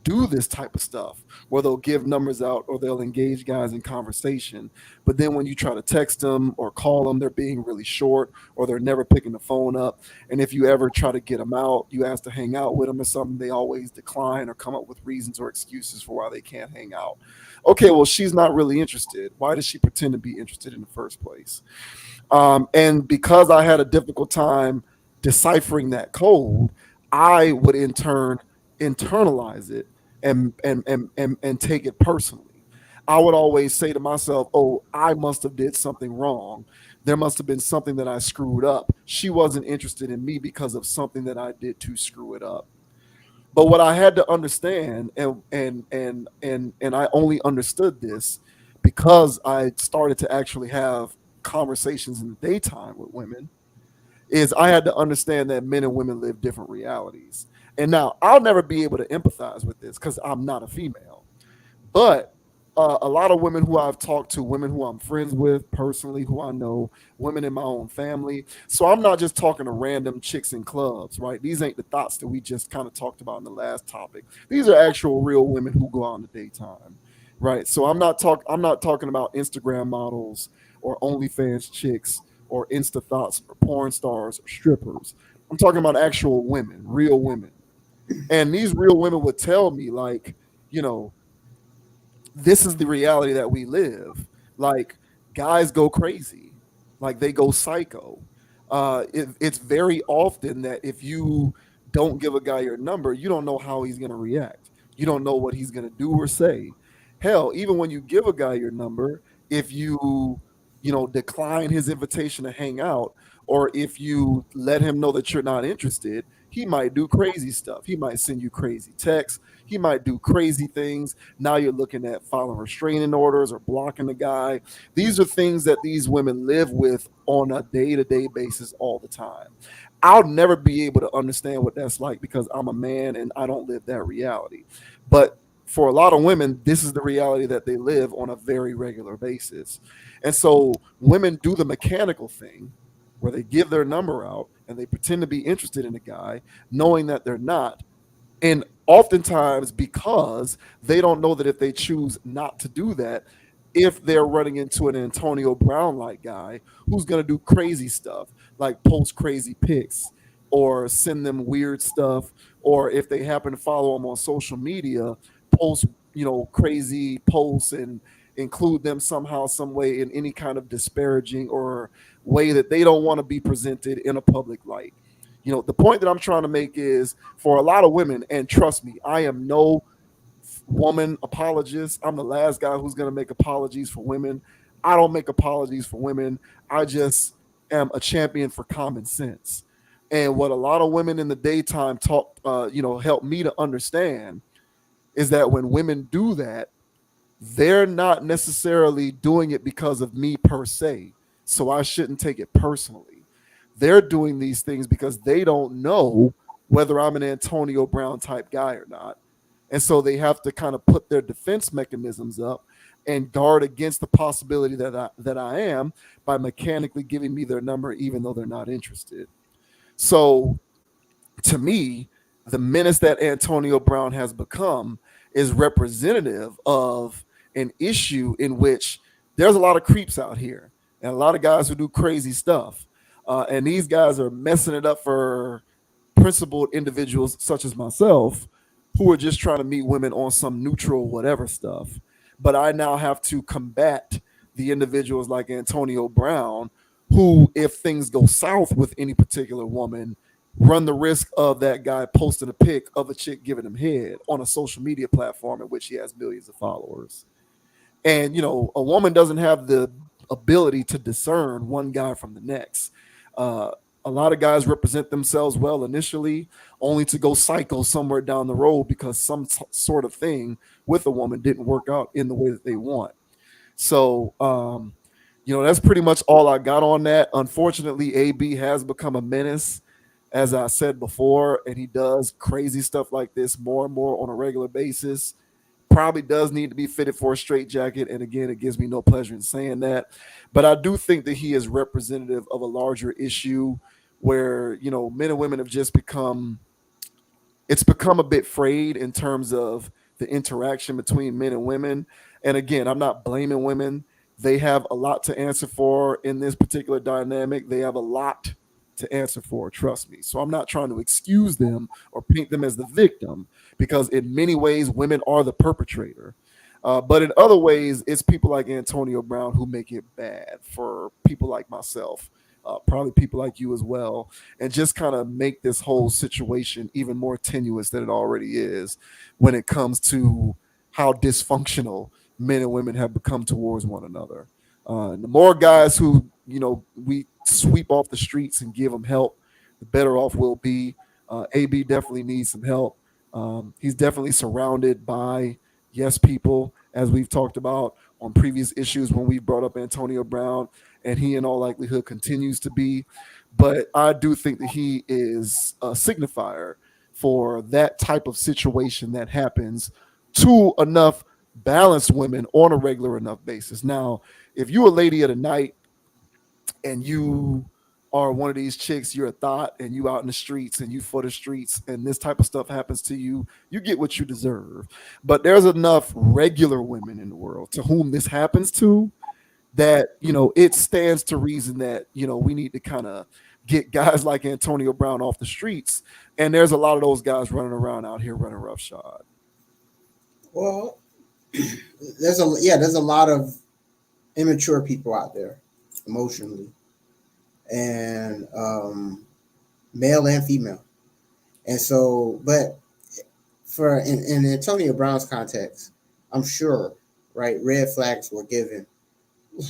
do this type of stuff where they'll give numbers out or they'll engage guys in conversation. But then when you try to text them or call them, they're being really short or they're never picking the phone up. And if you ever try to get them out, you ask to hang out with them or something, they always decline or come up with reasons or excuses for why they can't hang out. Okay, well, she's not really interested. Why does she pretend to be interested in the first place? And because I had a difficult time deciphering that code, I would in turn internalize it and take it personally. I would always say to myself, "Oh, I must have did something wrong. There must have been something that I screwed up. She wasn't interested in me because of something that I did to screw it up." But what I had to understand, and I only understood this because I started to actually have conversations in the daytime with women, is I had to understand that men and women live different realities. And now I'll never be able to empathize with this because I'm not a female. But a lot of women who I've talked to, women who I'm friends with personally, who I know, women in my own family. So I'm not just talking to random chicks in clubs, right? These ain't the thoughts that we just kind of talked about in the last topic. These are actual real women who go out in the daytime, right? So I'm not talking about Instagram models or OnlyFans chicks or Insta thoughts or porn stars or strippers. I'm talking about actual women, real women. And these real women would tell me, like, you know, this is the reality that we live. Like, guys go crazy, like they go psycho. It's very often that if you don't give a guy your number, you don't know how he's going to react. You don't know what he's going to do or say. Hell, even when you give a guy your number, if you decline his invitation to hang out, or if you let him know that you're not interested, he might do crazy stuff. He might send you crazy texts. He might do crazy things. Now you're looking at filing restraining orders or blocking the guy. These are things that these women live with on a day-to-day basis all the time. I'll never be able to understand what that's like because I'm a man and I don't live that reality. But for a lot of women, this is the reality that they live on a very regular basis. And so women do the mechanical thing where they give their number out and they pretend to be interested in a guy, knowing that they're not. And oftentimes, because they don't know that if they choose not to do that, if they're running into an Antonio Brown like guy who's going to do crazy stuff, like post crazy pics or send them weird stuff, or if they happen to follow them on social media, post, crazy posts and include them somehow, some way in any kind of disparaging or way that they don't want to be presented in a public light. The point that I'm trying to make is for a lot of women, and trust me, I am no woman apologist. I'm the last guy who's going to make apologies for women. I don't make apologies for women. I just am a champion for common sense. And what a lot of women in the daytime talk, help me to understand is that when women do that, they're not necessarily doing it because of me per se. So I shouldn't take it personally. They're doing these things because they don't know whether I'm an Antonio Brown type guy or not. And so they have to kind of put their defense mechanisms up and guard against the possibility that I am by mechanically giving me their number even though they're not interested. So to me, the menace that Antonio Brown has become is representative of an issue in which there's a lot of creeps out here and a lot of guys who do crazy stuff. And these guys are messing it up for principled individuals such as myself who are just trying to meet women on some neutral whatever stuff. But I now have to combat the individuals like Antonio Brown who, if things go south with any particular woman, run the risk of that guy posting a pic of a chick giving him head on a social media platform in which he has millions of followers. And, a woman doesn't have the ability to discern one guy from the next. Uh, a lot of guys represent themselves well initially, only to go psycho somewhere down the road because some sort of thing with a woman didn't work out in the way that they want. So, that's pretty much all I got on that. Unfortunately, AB has become a menace, as I said before, and he does crazy stuff like this more and more on a regular basis. Probably does need to be fitted for a straight jacket. And again, it gives me no pleasure in saying that. But I do think that he is representative of a larger issue where, men and women have just become a bit frayed in terms of the interaction between men and women. And again, I'm not blaming women. They have a lot to answer for in this particular dynamic. They have a lot to answer for, trust me. So I'm not trying to excuse them or paint them as the victim because in many ways, women are the perpetrator. But in other ways, it's people like Antonio Brown who make it bad for people like myself, probably people like you as well, and just kind of make this whole situation even more tenuous than it already is when it comes to how dysfunctional men and women have become towards one another. And the more guys who, we sweep off the streets and give them help, the better off we'll be. AB definitely needs some help. He's definitely surrounded by yes people, as we've talked about on previous issues when we brought up Antonio Brown, and he in all likelihood continues to be. But I do think that he is a signifier for that type of situation that happens to enough balanced women on a regular enough basis. Now, if you're a lady of the night and you are one of these chicks, you're a thought and you out in the streets and you for the streets and this type of stuff happens to you, you get what you deserve. But there's enough regular women in the world to whom this happens to that, it stands to reason that, we need to kind of get guys like Antonio Brown off the streets. And there's a lot of those guys running around out here running roughshod. Well, there's a lot of immature people out there emotionally, and male and female. And so, but for in Antonio Brown's context, I'm sure, right, red flags were given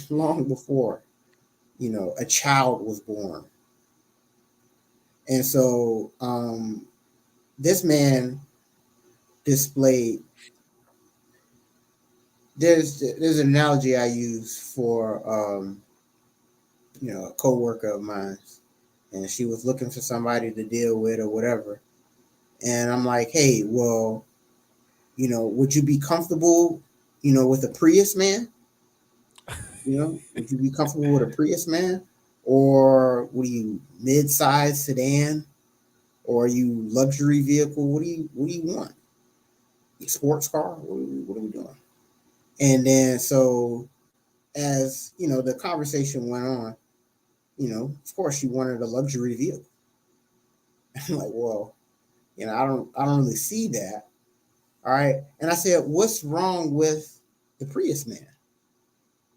long before, a child was born. And so this man displayed, there's an analogy I use for a coworker of mine, and she was looking for somebody to deal with or whatever. And I'm like, hey, well, would you be comfortable, with a Prius man? Would you be comfortable with a Prius man? Or what are you, mid-size sedan? Or are you luxury vehicle? What do you want? Sports car? What are we doing? And then so as the conversation went on, of course she wanted a luxury vehicle. I'm like, well, I don't really see that. All right. And I said, what's wrong with the Prius man?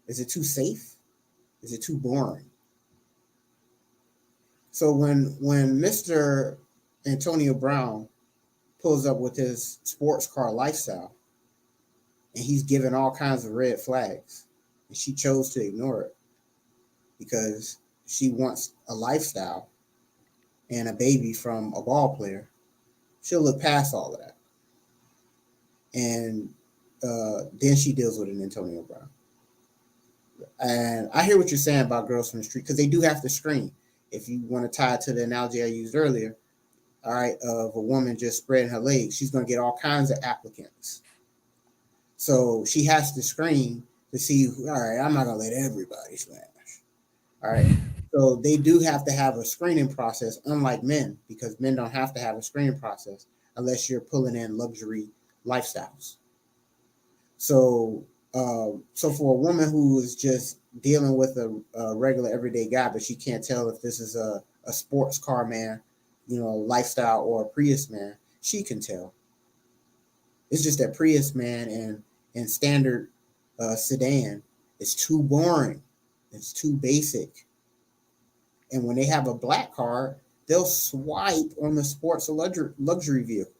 Is it too safe? Is it too boring? So when Mr. Antonio Brown pulls up with his sports car lifestyle and he's given all kinds of red flags, and she chose to ignore it because she wants a lifestyle and a baby from a ball player, she'll look past all of that. And then she deals with an Antonio Brown. And I hear what you're saying about girls from the street because they do have to screen. If you want to tie it to the analogy I used earlier, all right, of a woman just spreading her legs, she's going to get all kinds of applicants. So she has to screen to see, all right, I'm not going to let everybody smash. All right. So they do have to have a screening process, unlike men, because men don't have to have a screening process unless you're pulling in luxury lifestyles. So, so for a woman who is just dealing with a regular everyday guy, but she can't tell if this is a sports car man, lifestyle or a Prius man, she can tell. It's just that Prius man and standard sedan is too boring. It's too basic. And when they have a black card, they'll swipe on the sports luxury vehicle.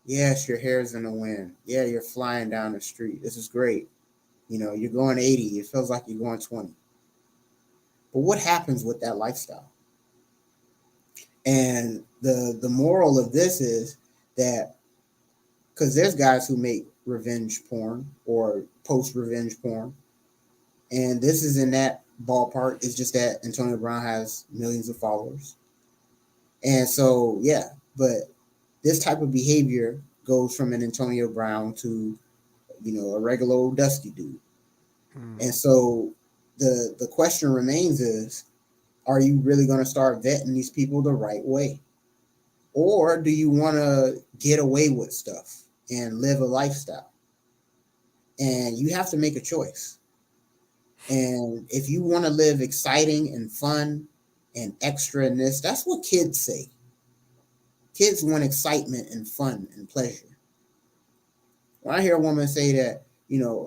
Yes, your hair's in the wind. Yeah, you're flying down the street. This is great. You're going 80. It feels like you're going 20. But what happens with that lifestyle? And the moral of this is that because there's guys who make revenge porn or post revenge porn, and this is in that ballpark. It's just that Antonio Brown has millions of followers, and so yeah. But this type of behavior goes from an Antonio Brown to a regular old dusty dude, and so the question remains is, are you really going to start vetting these people the right way? Or do you want to get away with stuff and live a lifestyle? And you have to make a choice. And if you want to live exciting and fun and extra in this, that's what kids say. Kids want excitement and fun and pleasure. When I hear a woman say that,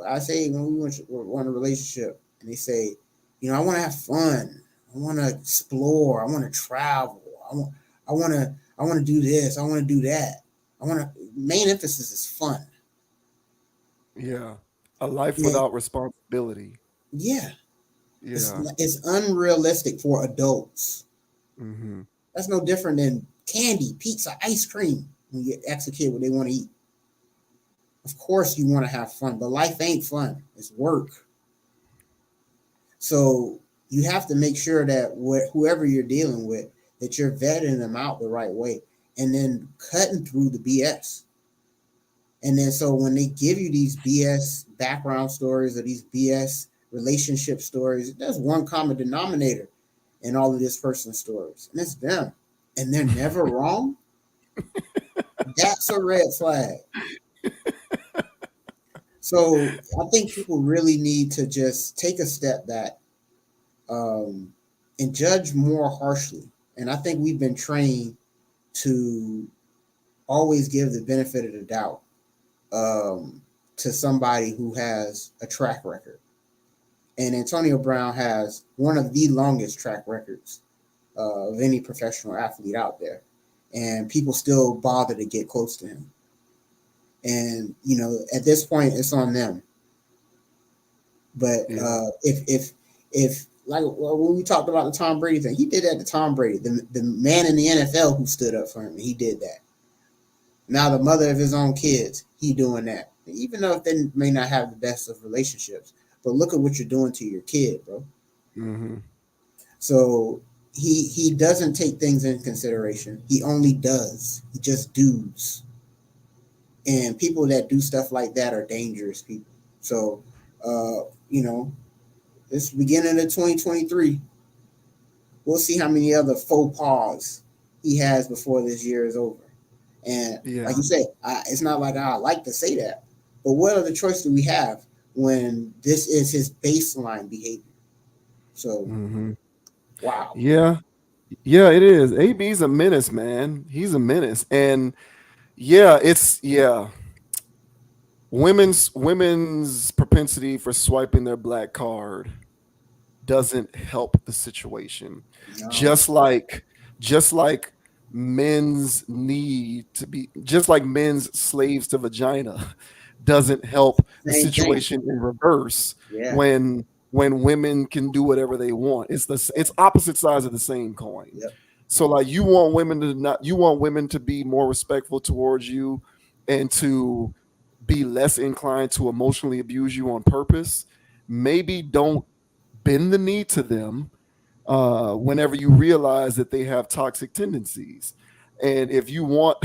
I say when we want a relationship and they say, I want to have fun. I want to explore. I want to travel. I want to do this. I want to do that. Main emphasis is fun. Yeah. A life Yeah. without responsibility. Yeah. Yeah. It's unrealistic for adults. Mm-hmm. That's no different than candy, pizza, ice cream. When you ask a kid what they want to eat. Of course you want to have fun, but life ain't fun. It's work. So you have to make sure that whoever you're dealing with, that you're vetting them out the right way and then cutting through the BS. And then so when they give you these BS background stories or these BS relationship stories, there's one common denominator in all of this person's stories, and it's them. And they're never wrong. That's a red flag. So I think people really need to just take a step back and judge more harshly. And I think we've been trained to always give the benefit of the doubt to somebody who has a track record. And Antonio Brown has one of the longest track records of any professional athlete out there. And people still bother to get close to him. And, at this point, it's on them. But if like when we talked about the Tom Brady thing, he did that to Tom Brady, the man in the NFL who stood up for him. He did that. Now the mother of his own kids, he doing that. Even though they may not have the best of relationships, but look at what you're doing to your kid, bro. Mm-hmm. So he doesn't take things in consideration. He only does. He just does. And people that do stuff like that are dangerous people. So, this beginning of 2023, we'll see how many other faux pas he has before this year is over. And like you said, it's not like I like to say that, but what other choice do we have when this is his baseline behavior? So, wow. Yeah. Yeah, it is. AB's a menace, man. He's a menace. And women's propensity for swiping their black card doesn't help the situation. No. Just like men's need to be, just like men's slaves to vagina doesn't help the Same thing. situation in reverse Yeah. when when women can do whatever they want. It's opposite sides of the same coin. Yep. So like you want women to be more respectful towards you and to be less inclined to emotionally abuse you on purpose. Maybe don't bend the knee to them whenever you realize that they have toxic tendencies. And if you want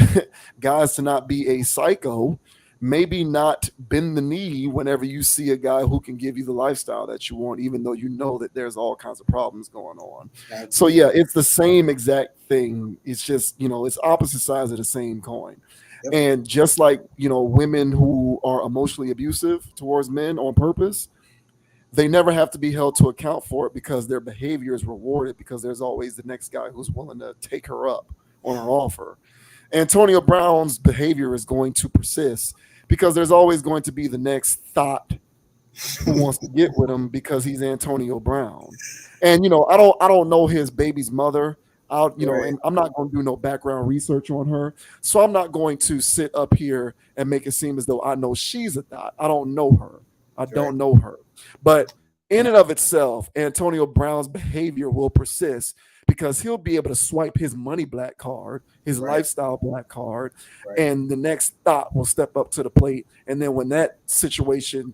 guys to not be a psycho, maybe not bend the knee whenever you see a guy who can give you the lifestyle that you want, even though you know that there's all kinds of problems going on. So yeah, it's the same exact thing. It's just, it's opposite sides of the same coin. Yep. And just like, women who are emotionally abusive towards men on purpose, they never have to be held to account for it because their behavior is rewarded because there's always the next guy who's willing to take her up on her offer. Antonio Brown's behavior is going to persist because there's always going to be the next thought who wants to get with him because he's Antonio Brown. And I don't know his baby's mother. And I'm not going to do no background research on her. So I'm not going to sit up here and make it seem as though I know she's a thought. I don't know her. I don't know her. But in and of itself, Antonio Brown's behavior will persist because he'll be able to swipe his money black card, his lifestyle black card, and the next thought will step up to the plate. And then when that situation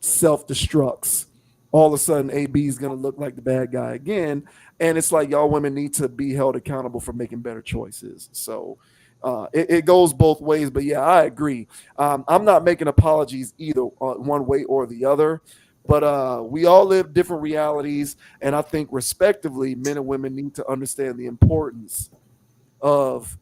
self-destructs, all of a sudden AB is going to look like the bad guy again. And it's like y'all women need to be held accountable for making better choices. So it goes both ways. But yeah, I agree. I'm not making apologies either one way or the other. But we all live different realities. And I think respectively, men and women need to understand the importance of,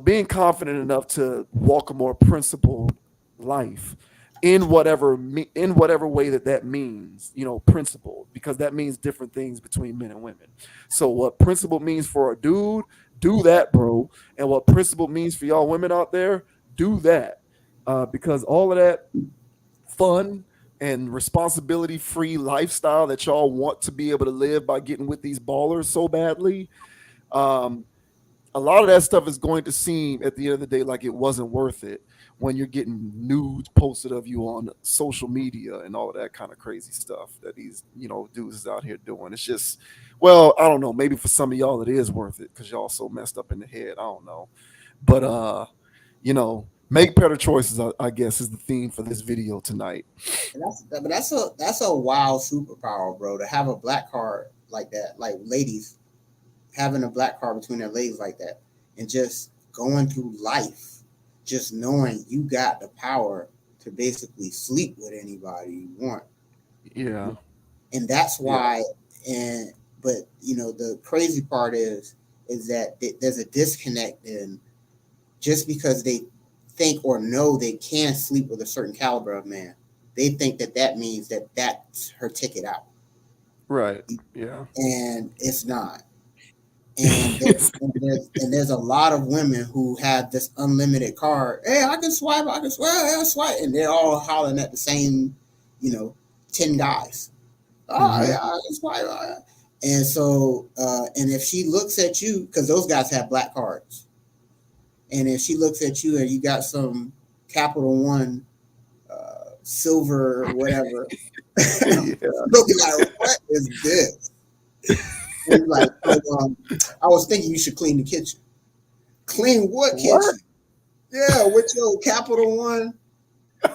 being confident enough to walk a more principled life in whatever way that means, principled, because that means different things between men and women. So what principle means for a dude, do that, bro. And what principle means for y'all women out there, do that. Because all of that fun and responsibility-free lifestyle that y'all want to be able to live by getting with these ballers so badly, a lot of that stuff is going to seem at the end of the day like it wasn't worth it when you're getting nudes posted of you on social media and all of that kind of crazy stuff that these, dudes is out here doing. It's just, well, I don't know. Maybe for some of y'all it is worth it because y'all so messed up in the head. I don't know. But, make better choices, I guess, is the theme for this video tonight. And that's a wild superpower, bro, to have a black card like that, like ladies having a black card between their legs like that and just going through life, just knowing you got the power to basically sleep with anybody you want. Yeah. And that's why, but the crazy part is that there's a disconnect in just because they think or know they can sleep with a certain caliber of man, they think that means that that's her ticket out. Right. Yeah. And it's not. And there's a lot of women who have this unlimited card. Hey, I can swipe, and they're all hollering at the same, 10 guys. Oh, yeah, I can swipe. And so, and if she looks at you, because those guys have black cards, and if she looks at you and you got some Capital One, silver or whatever, looking like, what is this? And you're like, I was thinking you should clean the kitchen. Clean what kitchen? What? Yeah, with your Capital One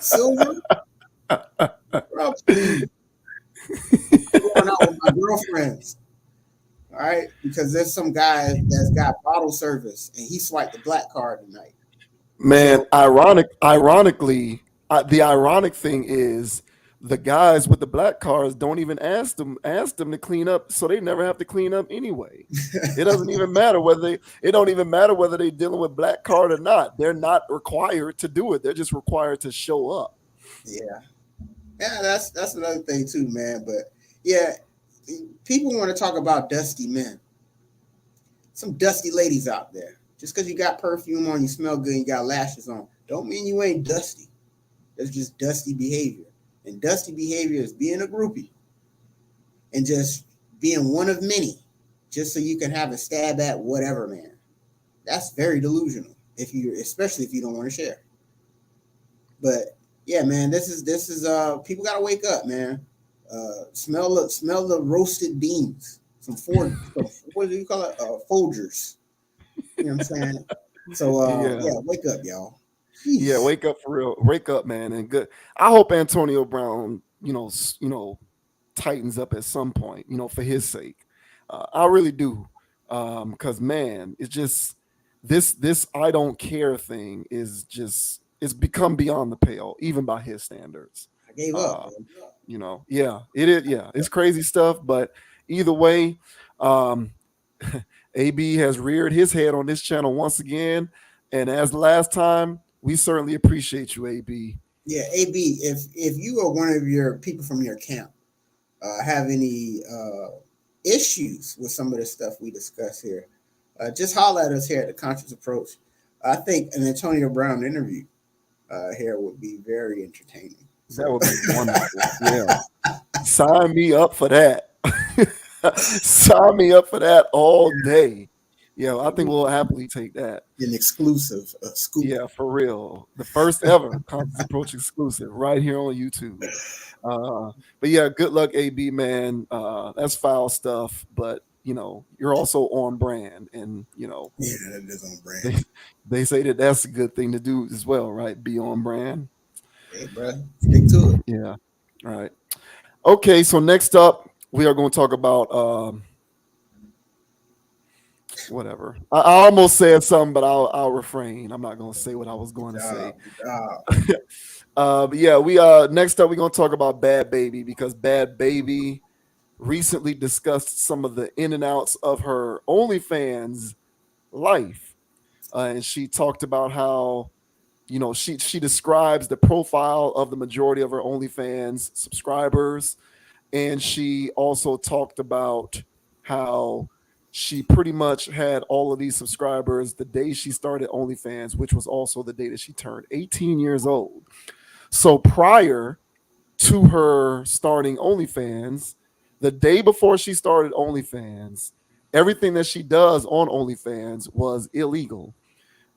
silver. Bro, please. I'm going out with my girlfriends. All right, because there's some guy that's got bottle service and he swiped the black card tonight. Man, ironically, the ironic thing is the guys with the black cards don't even ask them to clean up, so they never have to clean up anyway. It doesn't even matter whether they're dealing with black card or not. They're not required to do it. They're just required to show up. Yeah, that's another thing too, man. But yeah. People want to talk about dusty men. Some dusty ladies out there. Just because you got perfume on, you smell good, and you got lashes on, don't mean you ain't dusty. That's just dusty behavior. And dusty behavior is being a groupie and just being one of many, just so you can have a stab at whatever man. That's very delusional. Especially if you don't want to share. But yeah, man, this is people gotta wake up, man. Smell the roasted beans. What do you call it? Folgers. You know what I'm saying? So Yeah. yeah, wake up, y'all. Yeah, Jeez. wake up for real. Wake up, man. And good. I hope Antonio Brown, tightens up at some point, for his sake. I really do. Because man, it's just this I don't care thing is just it's become beyond the pale, even by his standards. I gave up, Uh, man. yeah, it is. Yeah, it's crazy stuff. But either way, um, AB has reared his head on this channel once again, and as last time, we certainly appreciate you, AB. Yeah, AB, if you or one of your people from your camp have any issues with some of the stuff we discuss here, just holler at us here at the Conscious Approach. I think an Antonio Brown interview here would be very entertaining. That So would be wonderful. Yeah, sign me up for that. Sign me up for that all day. Yeah, I think we'll happily take that. an exclusive scoop. Yeah, for real. The first ever Conscious Approach exclusive right here on YouTube. But yeah, good luck, AB, man. That's foul stuff, but you're also on brand, and Yeah, that is on they, brand. they say that that's a good thing to do as well, right? Be on brand. Hey, bro, stick to it. Yeah. All right. Okay, so next up, we are going to talk about whatever. I almost said something, but I'll refrain. I'm not going to say what I was going to say. But yeah, we next up we're going to talk about Bhad Bhabie, because Bhad Bhabie recently discussed some of the in and outs of her OnlyFans life, and she talked about how she describes the profile of the majority of her OnlyFans subscribers, and she also talked about how she pretty much had all of these subscribers the day she started OnlyFans, which was also the day that she turned 18 years old. So prior to her starting OnlyFans, the day before she started OnlyFans, everything that she does on OnlyFans was illegal.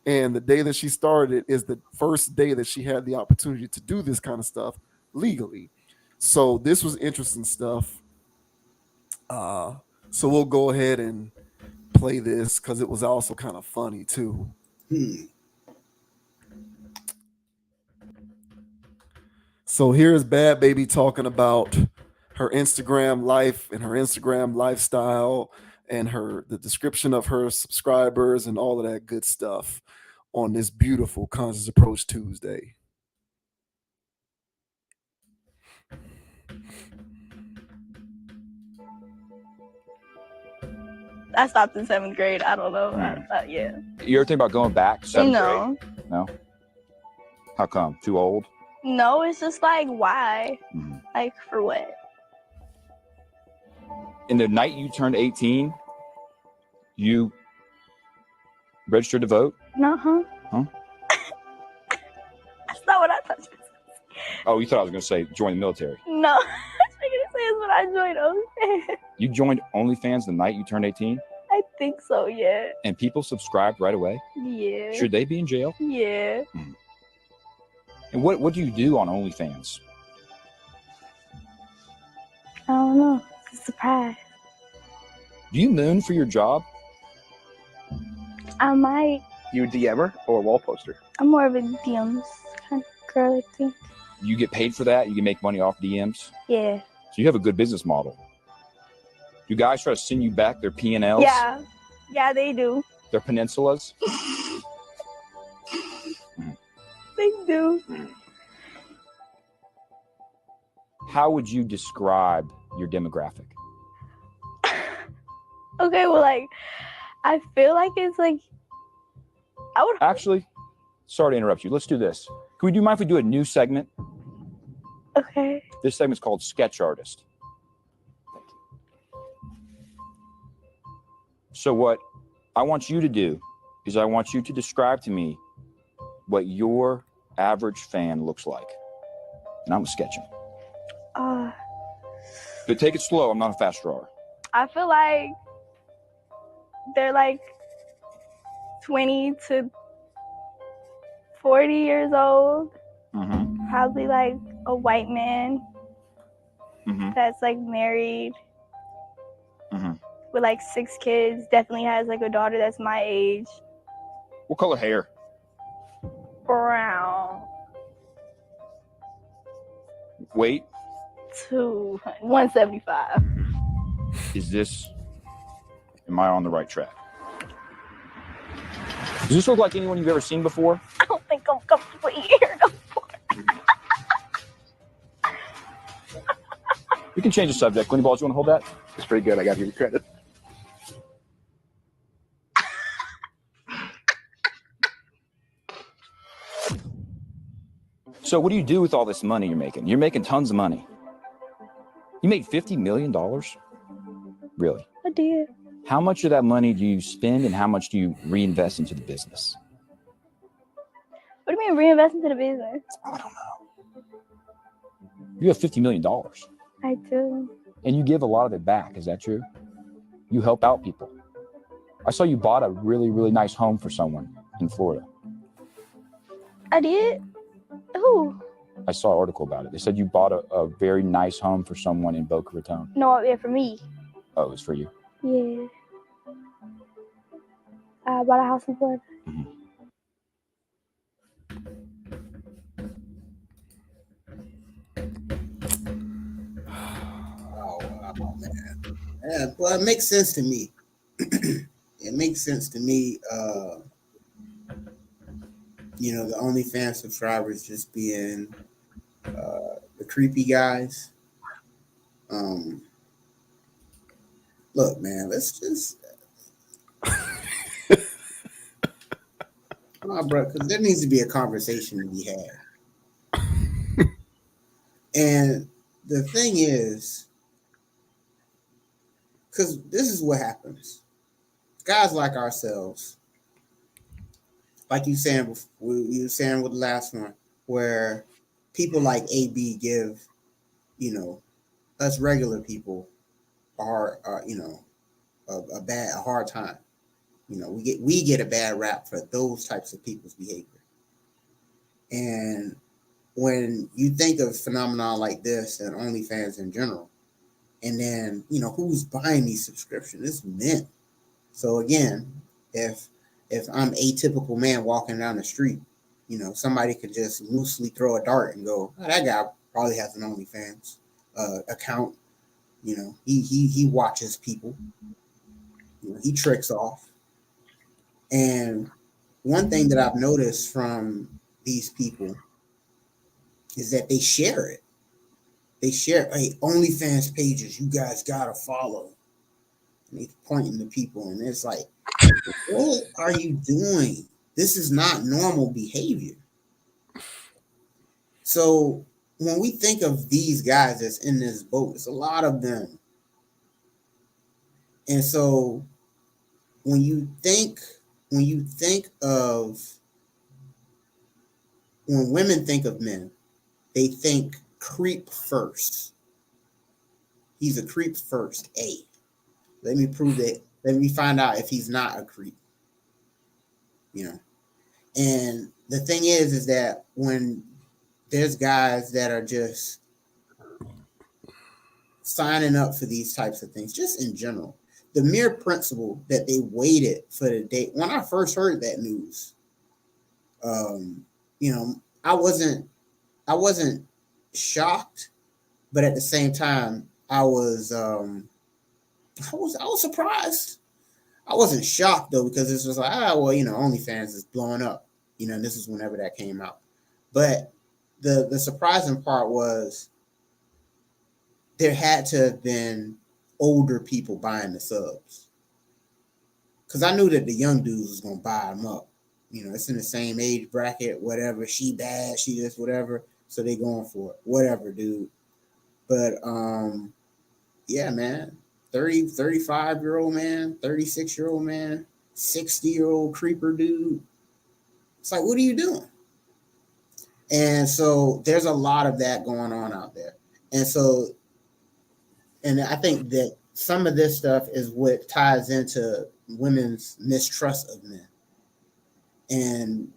And the day that she started is the first day that she had the opportunity to do this kind of stuff legally. So this was interesting stuff. So we'll go ahead and play this because it was also kind of funny too. So here's Bhad Bhabie talking about her Instagram life and her Instagram lifestyle and the description of her subscribers and all of that good stuff on this beautiful Conscious Approach Tuesday. I stopped in 7th grade. I don't know. Yeah. You ever think about going back to 7th No. grade? No? How come? Too old? No, it's just like, why? Mm-hmm. Like, for what? In the night you turned 18, you registered to vote? No, Huh? That's not what I thought you were saying. Oh, you thought I was going to say join the military. No, I was going to say is what I joined OnlyFans. You joined OnlyFans the night you turned 18? I think so, yeah. And people subscribed right away? Yeah. Should they be in jail? Yeah. And what do you do on OnlyFans? I don't know. It's a surprise. Do you moon for your job? I might. You a DMer or a wall poster? I'm more of a DMs kind of girl, I think. You get paid for that? You can make money off DMs? Yeah. So you have a good business model. Do guys try to send you back their P&Ls? Yeah. Yeah, they do. Their peninsulas? They do. How would you describe your demographic? Okay, well, like, I feel like it's like, I would. Actually, sorry to interrupt you. Let's do this. Do you mind if we do a new segment? Okay. This segment's called Sketch Artist. Thank you. So what I want you to do is I want you to describe to me what your average fan looks like. And I'm sketching. But take it slow. I'm not a fast drawer. I feel like they're like 20 to 40 years old. Mm-hmm. Probably like a white man. Mm-hmm. that's like married Mm-hmm. with like 6 kids. Definitely has like a daughter that's my age. What color hair? Brown. Weight? 175. Am I on the right track? Does this look like anyone you've ever seen before? I don't think I'm comfortable here no more. We can change the subject. Lenny Balls, you want to hold that? It's pretty good. I got to give you credit. So what do you do with all this money you're making? You're making tons of money. You made $50 million? Really? I did. How much of that money do you spend and how much do you reinvest into the business? What do you mean reinvest into the business? I don't know. You have $50 million I do. and you give a lot of it back. Is that true? You help out people. I saw you bought a really, really nice home for someone in Florida. I did? Who? I saw an article about it. They said you bought a very nice home for someone in Boca Raton. No, yeah, for me. Oh, it was for you? Yeah. I bought a house in Florida. Mm-hmm. Oh, man. Yeah, well, it makes sense to me. It makes sense to me. The OnlyFans subscribers just being the creepy guys. Look, man, let's just. Bro, because there needs to be a conversation to be had. And the thing is, because this is what happens. Guys like ourselves, like you saying, you were saying with the last one, where people like AB give, us regular people a hard time. We get a bad rap for those types of people's behavior. And when you think of phenomenon like this and OnlyFans in general, and then who's buying these subscriptions? It's men. So again, if I'm a typical man walking down the street, somebody could just loosely throw a dart and go, oh, that guy probably has an OnlyFans account. He watches people. He tricks off. And one thing that I've noticed from these people is that they share it. They share, hey, OnlyFans pages, you guys gotta follow. And he's pointing to people, and it's like, what are you doing? This is not normal behavior. So when we think of these guys that's in this boat, it's a lot of them. And so when you think of, when women think of men, they think creep first. He's a creep first. Let me prove that. Let me find out if he's not a creep. And the thing is that when there's guys that are just signing up for these types of things, just in general, the mere principle that they waited for the date. When I first heard that news, I wasn't shocked, but at the same time, I was surprised. I wasn't shocked though, because this was like, OnlyFans is blowing up. This is whenever that came out. But the surprising part was there had to have been older people buying the subs. Because I knew that the young dudes was gonna buy them up. It's in the same age bracket, whatever. She bad, she this, whatever. So they going for it. Whatever, dude. But yeah, man. 30, 35-year-old man, 36-year-old man, 60-year-old creeper dude. It's like, what are you doing? And so there's a lot of that going on out there. And I think that some of this stuff is what ties into women's mistrust of men. And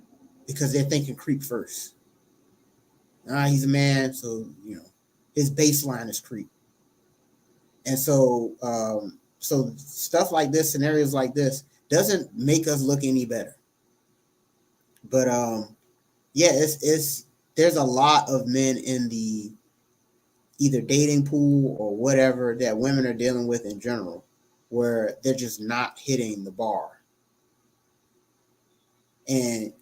because they're thinking creep first. He's a man, so, his baseline is creep. And so stuff like this, scenarios like this, doesn't make us look any better. But yeah, it's there's a lot of men in the either dating pool or whatever that women are dealing with in general, where they're just not hitting the bar. And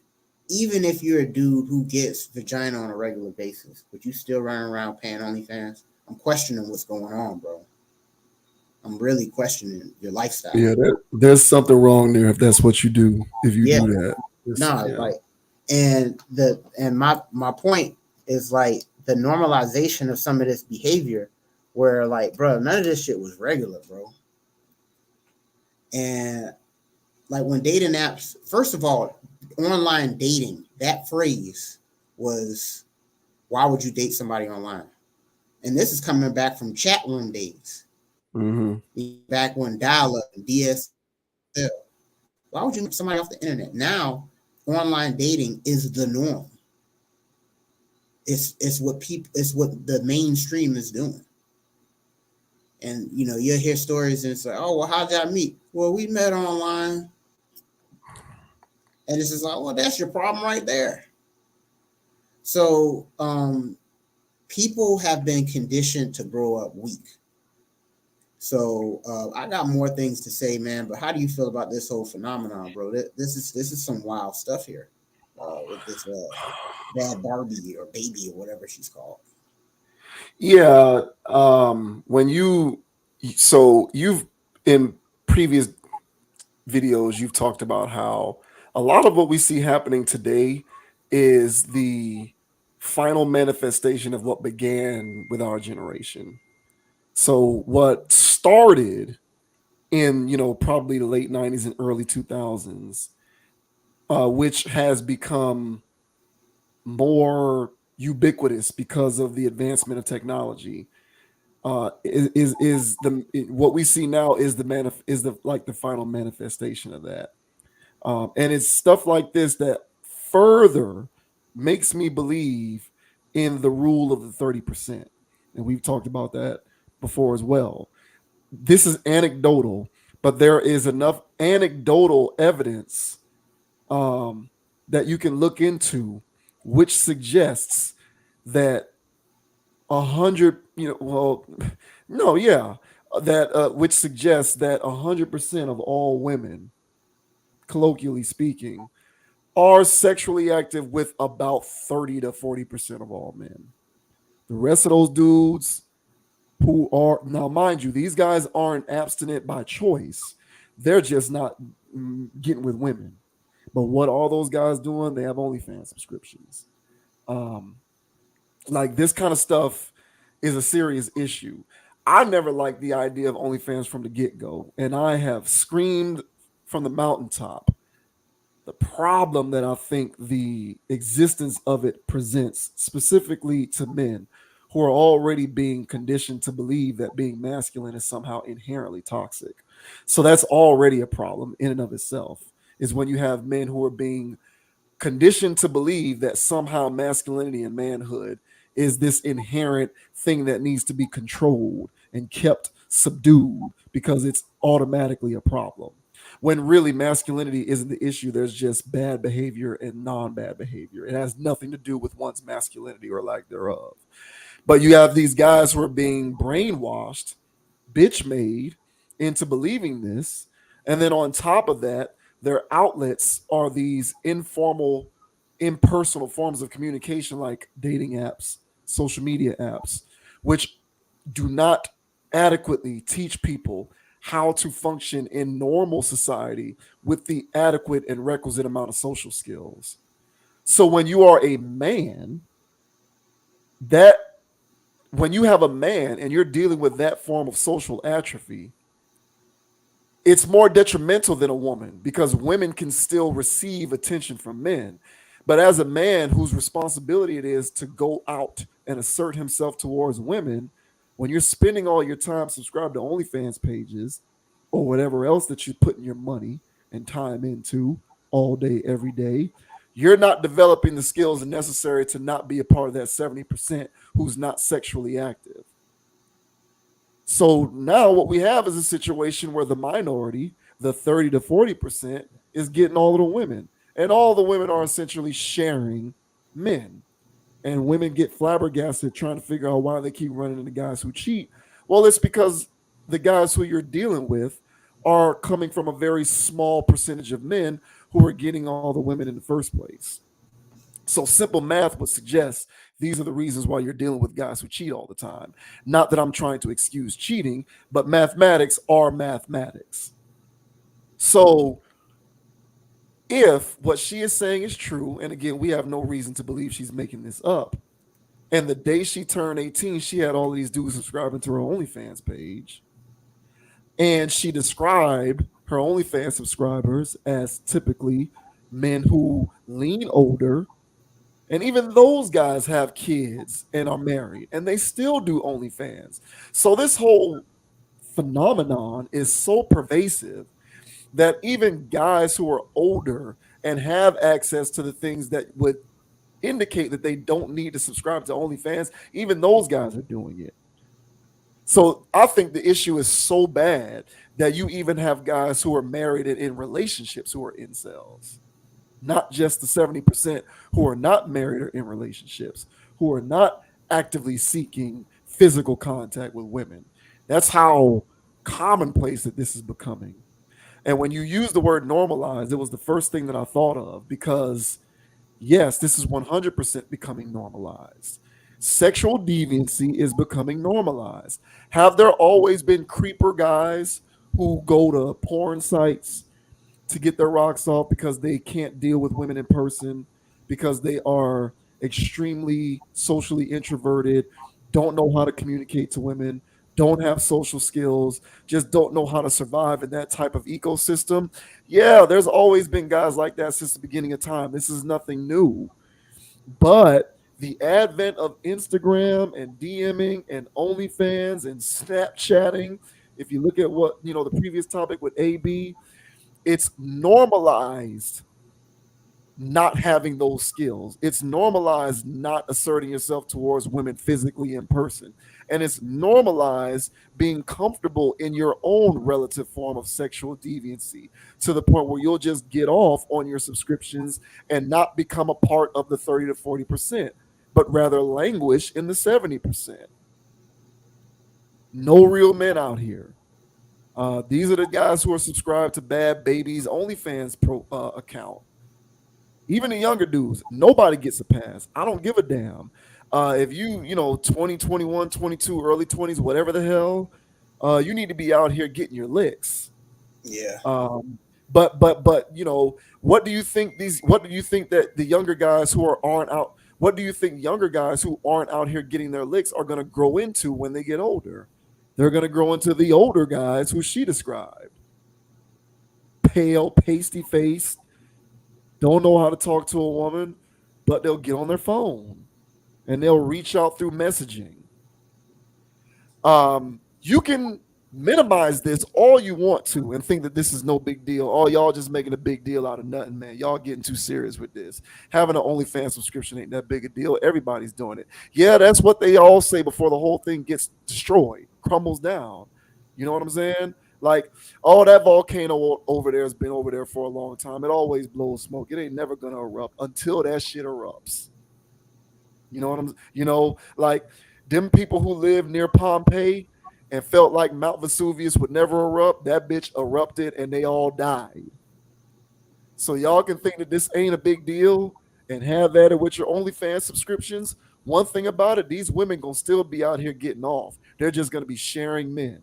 even if you're a dude who gets vagina on a regular basis, but you still running around paying OnlyFans, I'm questioning what's going on, bro. I'm really questioning your lifestyle. Yeah, there's something wrong there if that's what you do. If you Yeah. do that, No, yeah. like, and my point is like the normalization of some of this behavior, where like, bro, none of this shit was regular, bro. And like when dating apps, first of all, online dating, that phrase was, why would you date somebody online? And this is coming back from chat room days, back when dial up and DSL. Why would you meet somebody off the internet? Now, online dating is the norm. It's what the mainstream is doing. And you know, you'll hear stories and it's like, oh well, how'd y'all meet? Well, we met online. And it's just like, well, that's your problem right there. So people have been conditioned to grow up weak. So I got more things to say, man. But how do you feel about this whole phenomenon, bro? This is some wild stuff here with this bad Barbie or baby or whatever she's called. Yeah. You've in previous videos, you've talked about how a lot of what we see happening today is the final manifestation of what began with our generation. So what started in, probably the late 90s and early 2000s, which has become more ubiquitous because of the advancement of technology, is what we see now is the final manifestation of that. And it's stuff like this that further makes me believe in the rule of the 30%. And we've talked about that before as well. This is anecdotal, but there is enough anecdotal evidence that you can look into, which suggests that 100, which suggests that 100% of all women, colloquially speaking, are sexually active with about 30 to 40% of all men. The rest of those dudes who are, now mind you, these guys aren't abstinent by choice. They're just not getting with women. But what are those guys doing? They have OnlyFans subscriptions. Like this kind of stuff is a serious issue. I never liked the idea of OnlyFans from the get-go, and I have screamed from the mountaintop the problem that I think the existence of it presents, specifically to men who are already being conditioned to believe that being masculine is somehow inherently toxic. So that's already a problem in and of itself, is when you have men who are being conditioned to believe that somehow masculinity and manhood is this inherent thing that needs to be controlled and kept subdued because it's automatically a problem. When really masculinity isn't the issue, there's just bad behavior and non-bad behavior. It has nothing to do with one's masculinity or lack thereof. But you have these guys who are being brainwashed, bitch made into believing this. And then on top of that, their outlets are these informal, impersonal forms of communication like dating apps, social media apps, which do not adequately teach people how to function in normal society with the adequate and requisite amount of social skills. So when you are a man, that when you have a man and you're dealing with that form of social atrophy, it's more detrimental than a woman because women can still receive attention from men. But as a man whose responsibility it is to go out and assert himself towards women, when you're spending all your time subscribed to OnlyFans pages or whatever else that you're putting your money and time into all day, every day, you're not developing the skills necessary to not be a part of that 70% who's not sexually active. So now what we have is a situation where the minority, the 30 to 40%, is getting all of the women. And all the women are essentially sharing men. And women get flabbergasted trying to figure out why they keep running into guys who cheat. Well, it's because the guys who you're dealing with are coming from a very small percentage of men who are getting all the women in the first place. So simple math would suggest these are the reasons why you're dealing with guys who cheat all the time. Not that I'm trying to excuse cheating, but mathematics are mathematics. So if what she is saying is true, and again, we have no reason to believe she's making this up, and the day she turned 18, she had all of these dudes subscribing to her OnlyFans page, and she described her OnlyFans subscribers as typically men who lean older. And even those guys have kids and are married, and they still do OnlyFans. So this whole phenomenon is so pervasive that even guys who are older and have access to the things that would indicate that they don't need to subscribe to OnlyFans, even those guys are doing it. So I think the issue is so bad that you even have guys who are married and in relationships who are incels, not just the 70% who are not married or in relationships, who are not actively seeking physical contact with women. That's how commonplace that this is becoming. And when you use the word normalized, it was the first thing that I thought of because, yes, this is 100% becoming normalized. Sexual deviancy is becoming normalized. Have there always been creeper guys who go to porn sites to get their rocks off because they can't deal with women in person, because they are extremely socially introverted, don't know how to communicate to women, don't have social skills, just don't know how to survive in that type of ecosystem? Yeah, there's always been guys like that since the beginning of time. This is nothing new. But the advent of Instagram and DMing and OnlyFans and Snapchatting, if you look at what, the previous topic with AB, it's normalized not having those skills. It's normalized not asserting yourself towards women physically in person. And it's normalized being comfortable in your own relative form of sexual deviancy to the point where you'll just get off on your subscriptions and not become a part of the 30 to 40%, but rather languish in the 70%. No real men out here. These are the guys who are subscribed to Bad Baby's OnlyFans account. Even the younger dudes, nobody gets a pass. I don't give a damn. If you 20, 21, 22, early 20s, whatever the hell, you need to be out here getting your licks. Yeah. But what do you think that the younger guys who aren't out, what do you think younger guys who aren't out here getting their licks are going to grow into when they get older? They're going to grow into the older guys who she described. Pale, pasty faced, don't know how to talk to a woman, but they'll get on their phone and they'll reach out through messaging. You can minimize this all you want to and think that this is no big deal. Oh, y'all just making a big deal out of nothing, man. Y'all getting too serious with this. Having an OnlyFans subscription ain't that big a deal. Everybody's doing it. Yeah, that's what they all say before the whole thing gets destroyed, crumbles down. You know what I'm saying? Like, oh, that volcano over there has been over there for a long time. It always blows smoke. It ain't never gonna erupt until that shit erupts. Like them people who live near Pompeii and felt like Mount Vesuvius would never erupt, that bitch erupted and they all died. So y'all can think that this ain't a big deal and have at it with your OnlyFans subscriptions. One thing about it, these women gonna still be out here getting off. They're just gonna be sharing men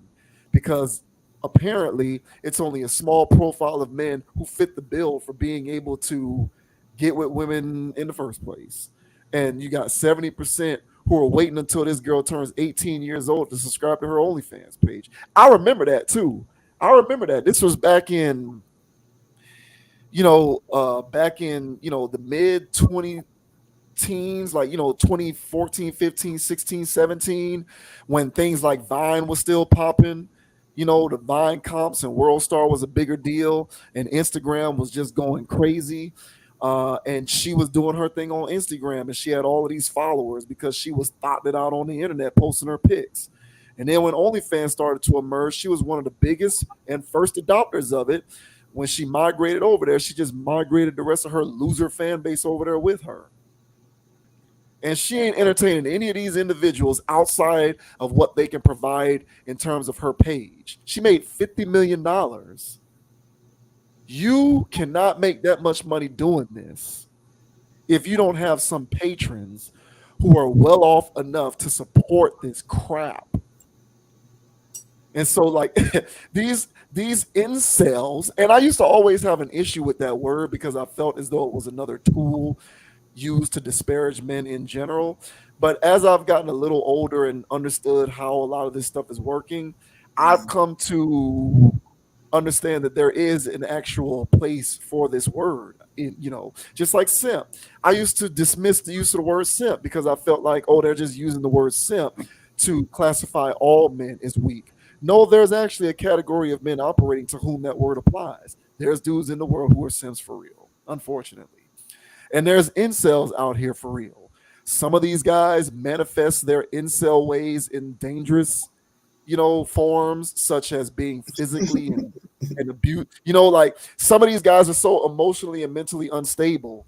because apparently it's only a small profile of men who fit the bill for being able to get with women in the first place. And you got 70% who are waiting until this girl turns 18 years old to subscribe to her OnlyFans page. I remember that too. I remember that. This was back in the mid 20 teens, like 2014, 15, 16, 17, when things like Vine was still popping. The Vine comps and World Star was a bigger deal, and Instagram was just going crazy. And she was doing her thing on Instagram, and she had all of these followers because she was thotting it out on the internet, posting her pics. And then when OnlyFans started to emerge, she was one of the biggest and first adopters of it. When she migrated over there, she just migrated the rest of her loser fan base over there with her. And she ain't entertaining any of these individuals outside of what they can provide in terms of her page. She made $50 million. You cannot make that much money doing this if you don't have some patrons who are well off enough to support this crap. And so, like, these incels, and I used to always have an issue with that word because I felt as though it was another tool used to disparage men in general. But as I've gotten a little older and understood how a lot of this stuff is working, I've come to understand that there is an actual place for this word. Just like simp. I used to dismiss the use of the word simp because I felt like, oh, they're just using the word simp to classify all men as weak. No, there's actually a category of men operating to whom that word applies. There's dudes in the world who are simps for real, unfortunately. And there's incels out here for real. Some of these guys manifest their incel ways in dangerous, forms, such as being physically and abuse. Like some of these guys are so emotionally and mentally unstable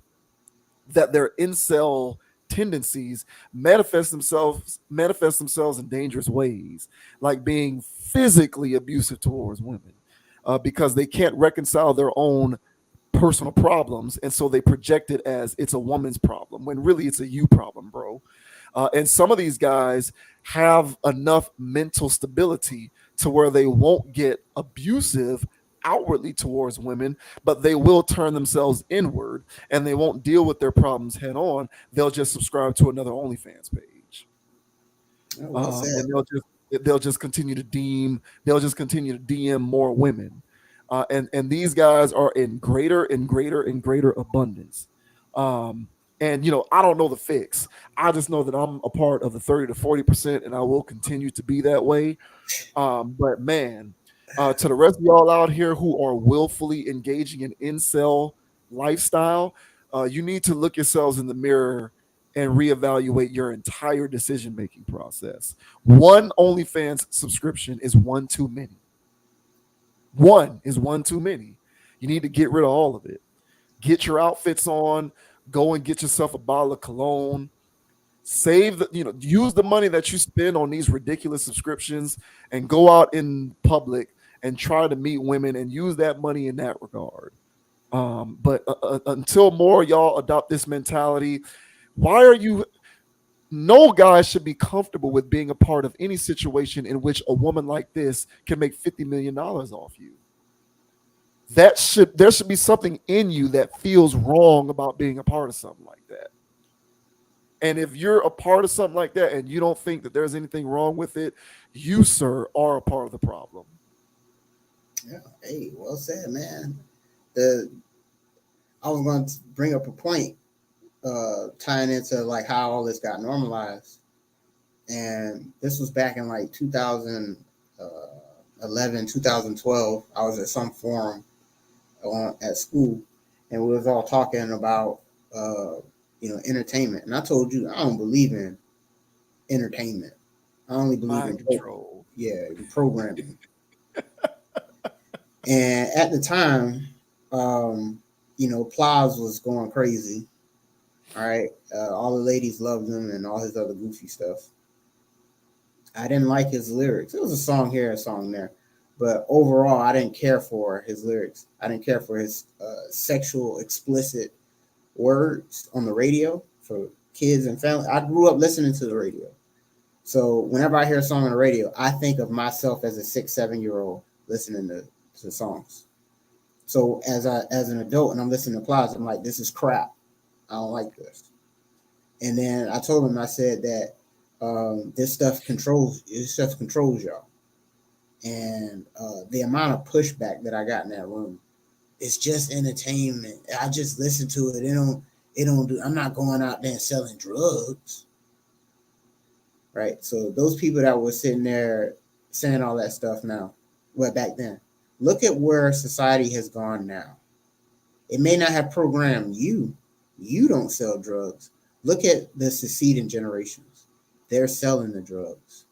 that their incel tendencies manifest themselves in dangerous ways, like being physically abusive towards women, because they can't reconcile their own personal problems, and so they project it as it's a woman's problem when really it's a you problem, bro. And some of these guys have enough mental stability to where they won't get abusive outwardly towards women, but they will turn themselves inward and they won't deal with their problems head on. They'll just subscribe to another OnlyFans page. And they'll just continue to DM more women. And these guys are in greater and greater and greater abundance. And I don't know the fix. I just know that I'm a part of the 30 to 40%, and I will continue to be that way. But man, to the rest of y'all out here who are willfully engaging in incel lifestyle, you need to look yourselves in the mirror and reevaluate your entire decision-making process. One OnlyFans subscription is one too many. One is one too many. You need to get rid of all of it. Get your outfits on. Go and get yourself a bottle of cologne. Use the money that you spend on these ridiculous subscriptions and go out in public and try to meet women and use that money in that regard. But until more y'all adopt this mentality, no guy should be comfortable with being a part of any situation in which a woman like this can make $50 million off you. There should be something in you that feels wrong about being a part of something like that. And if you're a part of something like that and you don't think that there's anything wrong with it, you, sir, are a part of the problem. Yeah. Hey, well said, man. I was going to bring up a point tying into like how all this got normalized. And this was back in like 2011, 2012. I was at some forum at school, and we was all talking about entertainment. And I told you I don't believe in entertainment. I only believe in control. Programming. And at the time, Plies was going crazy. All right, all the ladies loved him and all his other goofy stuff. I didn't like his lyrics. It was a song here, a song there. But overall, I didn't care for his lyrics. I didn't care for his sexual, explicit words on the radio for kids and family. I grew up listening to the radio. So whenever I hear a song on the radio, I think of myself as a 6-7-year-old listening to songs. So as an adult and I'm listening to Plies, I'm like, this is crap. I don't like this. And then I told him, I said that this stuff controls y'all. And the amount of pushback that I got in that room, it's just entertainment. I just listen to it. It don't do. I'm not going out there and selling drugs, right? So those people that were sitting there saying all that stuff now, back then, look at where society has gone now. It may not have programmed you. You don't sell drugs. Look at the succeeding generations. They're selling the drugs.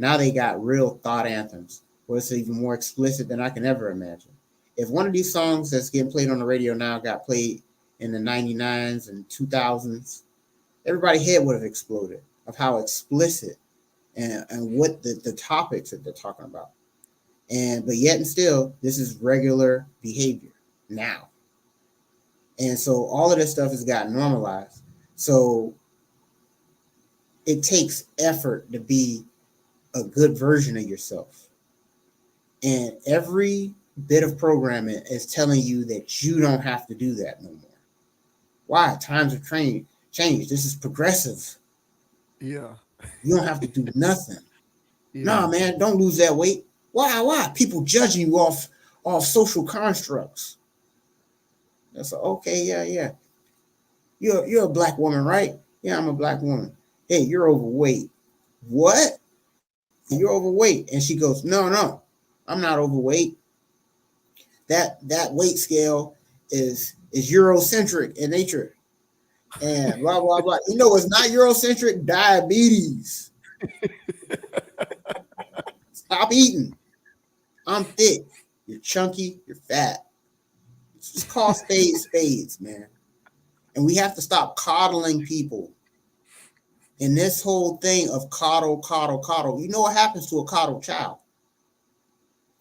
Now they got real thought anthems where it's even more explicit than I can ever imagine. If one of these songs that's getting played on the radio now got played in the 99s and 2000s, everybody's head would have exploded of how explicit and what the topics that they're talking about. But yet and still, this is regular behavior now. And so all of this stuff has gotten normalized. So it takes effort to be a good version of yourself. And every bit of programming is telling you that you don't have to do that no more. Why? Times have changed. This is progressive. Yeah. You don't have to do nothing. Yeah. Nah, man, don't lose that weight. Why? People judging you off social constructs. That's okay, yeah. You're a black woman, right? Yeah, I'm a black woman. Hey, you're overweight. What? You're overweight. And she goes, no, I'm not overweight. That weight scale is Eurocentric in nature. And blah, blah, blah. You know what's not Eurocentric? Diabetes. Stop eating. I'm thick. You're chunky. You're fat. Just call spades, man. And we have to stop coddling people. And this whole thing of coddle. You know what happens to a coddled child?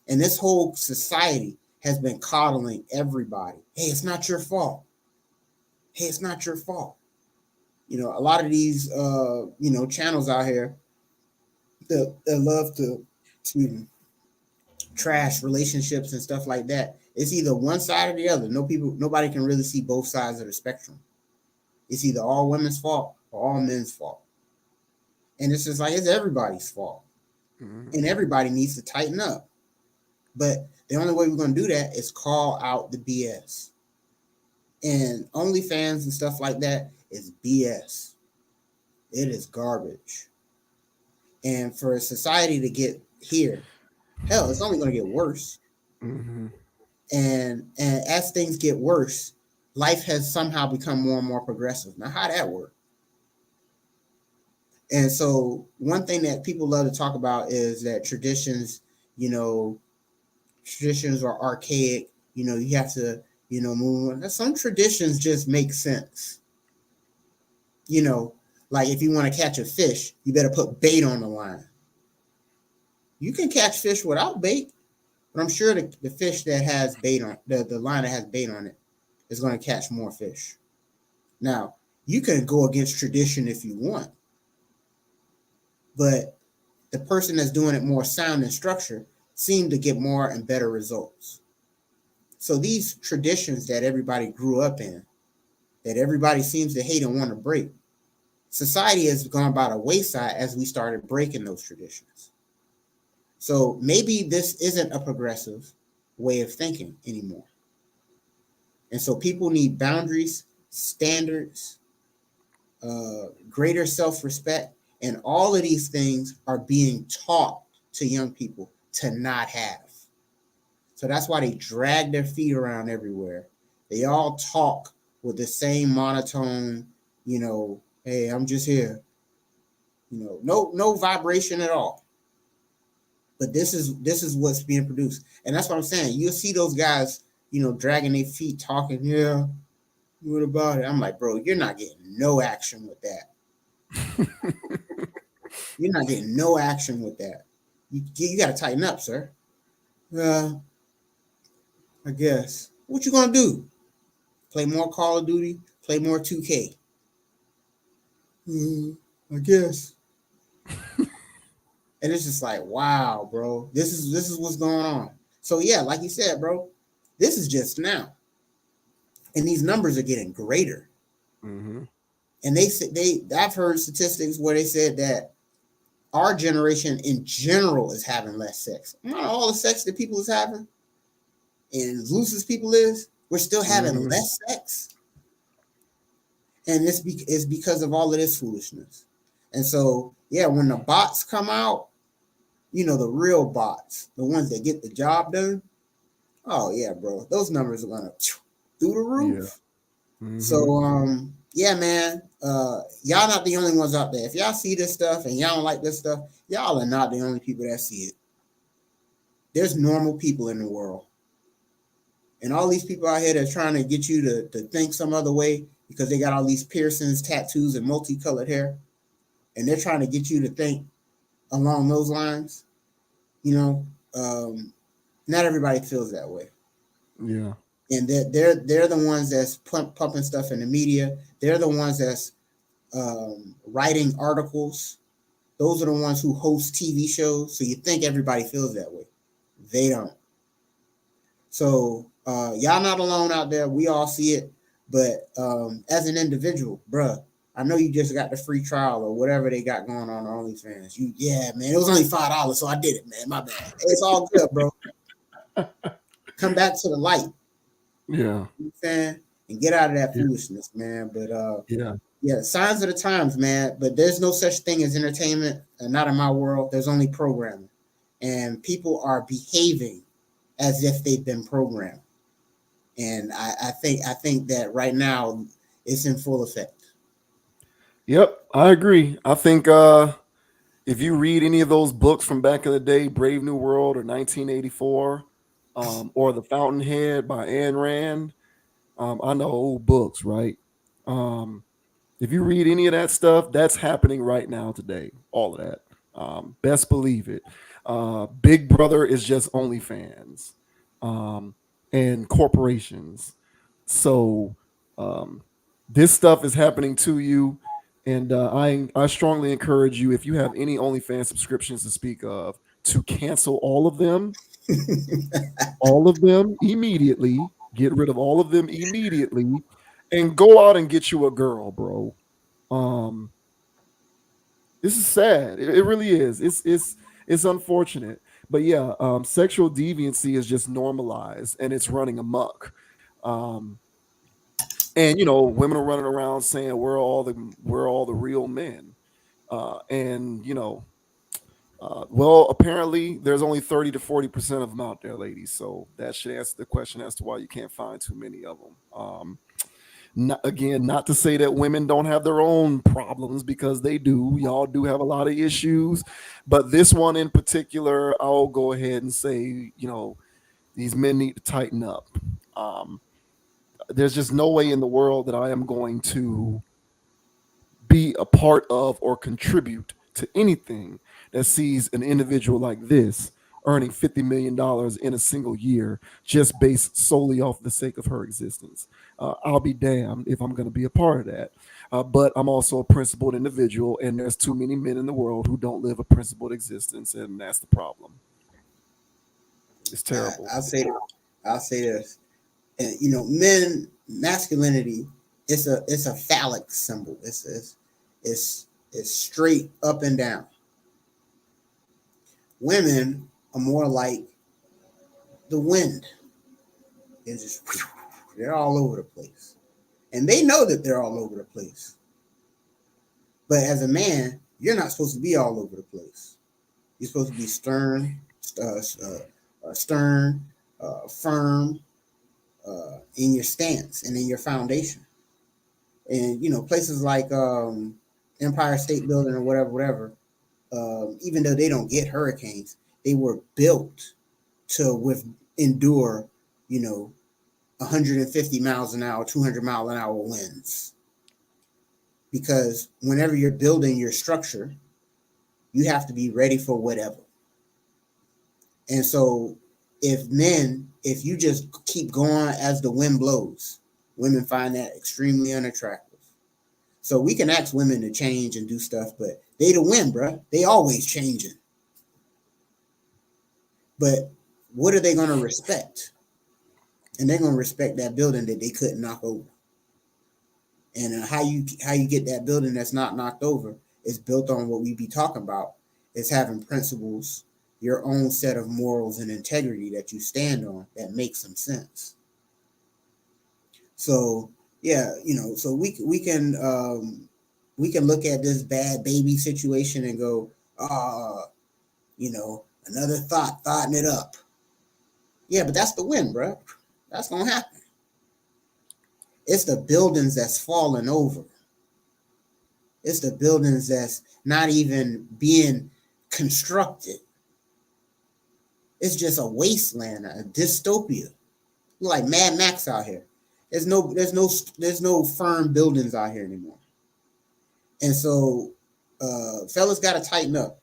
And this whole society has been coddling everybody. Hey, it's not your fault. Hey, it's not your fault. You know, a lot of these, channels out here that love to trash relationships and stuff like that. It's either one side or the other. Nobody can really see both sides of the spectrum. It's either all women's fault or all men's fault. And it's just like, it's everybody's fault. Mm-hmm. And everybody needs to tighten up. But the only way we're going to do that is call out the BS. And OnlyFans and stuff like that is BS. It is garbage. And for society to get here, hell, it's only going to get worse. Mm-hmm. And as things get worse, life has somehow become more and more progressive. Now, how'd that work? And so one thing that people love to talk about is that traditions are archaic. You know, you have to, move on. Some traditions just make sense. You know, like if you want to catch a fish, you better put bait on the line. You can catch fish without bait, but I'm sure the fish that has bait on the line that has bait on it is going to catch more fish. Now, you can go against tradition if you want, but the person that's doing it more sound and structure seem to get more and better results. So these traditions that everybody grew up in, that everybody seems to hate and want to break, society has gone by the wayside as we started breaking those traditions. So maybe this isn't a progressive way of thinking anymore. And so people need boundaries, standards, greater self-respect, and all of these things are being taught to young people to not have. So that's why they drag their feet around everywhere. They all talk with the same monotone, hey, I'm just here. No vibration at all. But this is what's being produced. And that's what I'm saying. You'll see those guys, dragging their feet, talking, yeah, what about it? I'm like, bro, you're not getting no action with that. You're not getting no action with that. You got to tighten up, sir. I guess. What you gonna do? Play more Call of Duty? Play more 2K? I guess. And it's just like, wow, bro. This is what's going on. So yeah, like you said, bro, this is just now, and these numbers are getting greater. Mm-hmm. And I've heard statistics where they said that our generation in general is having less sex. Not all the sex that people is having, and as loose as people is, we're still having less sex. And this is because of all of this foolishness. And so, yeah, when the bots come out, the real bots, the ones that get the job done, oh yeah, bro, those numbers are gonna through the roof. Yeah. Mm-hmm. So yeah, man, y'all not the only ones out there. If y'all see this stuff and y'all don't like this stuff, y'all are not the only people that see it. There's normal people in the world. And all these people out here that's trying to get you to think some other way because they got all these piercings, tattoos, and multicolored hair. And they're trying to get you to think along those lines. You know, not everybody feels that way. Yeah. And they're the ones that's pumping stuff in the media. They're the ones that's writing articles. Those are the ones who host TV shows. So you think everybody feels that way. They don't. So y'all not alone out there. We all see it. But as an individual, bruh, I know you just got the free trial or whatever they got going on OnlyFans. Yeah, man, it was only $5, so I did it, man. My bad. It's all good, bro. Come back to the light. Yeah. You know what I'm saying? And get out of that foolishness, man. But yeah, signs of the times, man. But there's no such thing as entertainment, not in my world. There's only programming. And people are behaving as if they've been programmed. And I think that right now it's in full effect. Yep, I agree. I think if you read any of those books from back in the day, Brave New World or 1984, or The Fountainhead by Ayn Rand, I know old books, right? If you read any of that stuff, that's happening right now today. All of that. Best believe it. Big Brother is just OnlyFans, and corporations. So this stuff is happening to you, and I strongly encourage you, if you have any OnlyFans subscriptions to speak of, to cancel all of them immediately. Get rid of all of them immediately, and go out and get you a girl, bro. Um, this is sad. It really is. It's unfortunate, but yeah, sexual deviancy is just normalized and it's running amok. Um, and women are running around saying we're all the real men, and well, apparently there's only 30 to 40% of them out there, ladies. So that should answer the question as to why you can't find too many of them. Not to say that women don't have their own problems, because they do. Y'all do have a lot of issues, but this one in particular, I'll go ahead and say, these men need to tighten up. Um, there's just no way in the world that I am going to be a part of or contribute to anything that sees an individual like this earning $50 million in a single year, just based solely off the sake of her existence. I'll be damned if I'm going to be a part of that. But I'm also a principled individual, and there's too many men in the world who don't live a principled existence, and that's the problem. It's terrible. I'll say this. And, men, masculinity, it's a phallic symbol. It's straight up and down. Women are more like the wind. They're all over the place. And they know that they're all over the place. But as a man, you're not supposed to be all over the place. You're supposed to be stern, firm, in your stance and in your foundation. And places like Empire State Building or whatever, even though they don't get hurricanes, they were built to endure 150 miles an hour, 200-mile-an-hour winds. Because whenever you're building your structure, you have to be ready for whatever. And so if you just keep going as the wind blows, women find that extremely unattractive. So we can ask women to change and do stuff, but they the wind, bro. They always changing. But what are they going to respect? And they're going to respect that building that they couldn't knock over. And how you get that building that's not knocked over is built on what we be talking about. It's having principles, your own set of morals and integrity that you stand on that makes some sense. So yeah, so we can look at this bad baby situation and go, another thoughting it up. Yeah, but that's the win, bro. That's gonna happen. It's the buildings that's falling over. It's the buildings that's not even being constructed. It's just a wasteland, a dystopia. Like Mad Max out here. There's no firm buildings out here anymore. And so fellas got to tighten up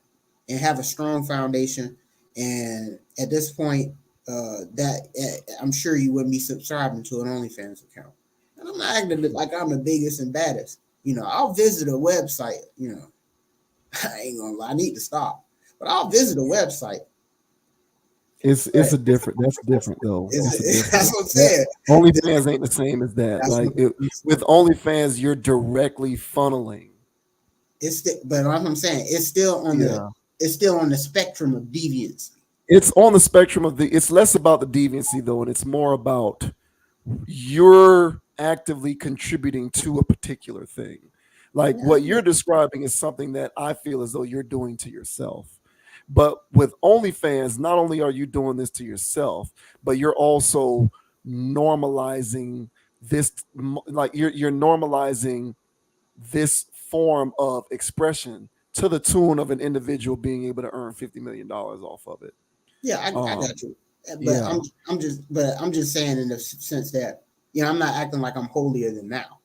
and have a strong foundation. And at this point, I'm sure you wouldn't be subscribing to an OnlyFans account. And I'm not acting like I'm the biggest and baddest. I'll visit a website. I ain't gonna lie, I need to stop, but I'll visit a website. It's a different. That's different though. That's what I'm saying. OnlyFans ain't the same as that. With OnlyFans, you're directly funneling. But what I'm saying, it's still on the spectrum of deviancy. It's on the spectrum of it's less about the deviancy though, and it's more about you're actively contributing to a particular thing. Like what you're describing is something that I feel as though you're doing to yourself. But with OnlyFans, not only are you doing this to yourself, but you're also normalizing this, like you're normalizing this form of expression to the tune of an individual being able to earn $50 million off of it. Yeah, I got you. But I'm just saying in the sense that I'm not acting like I'm holier than thou.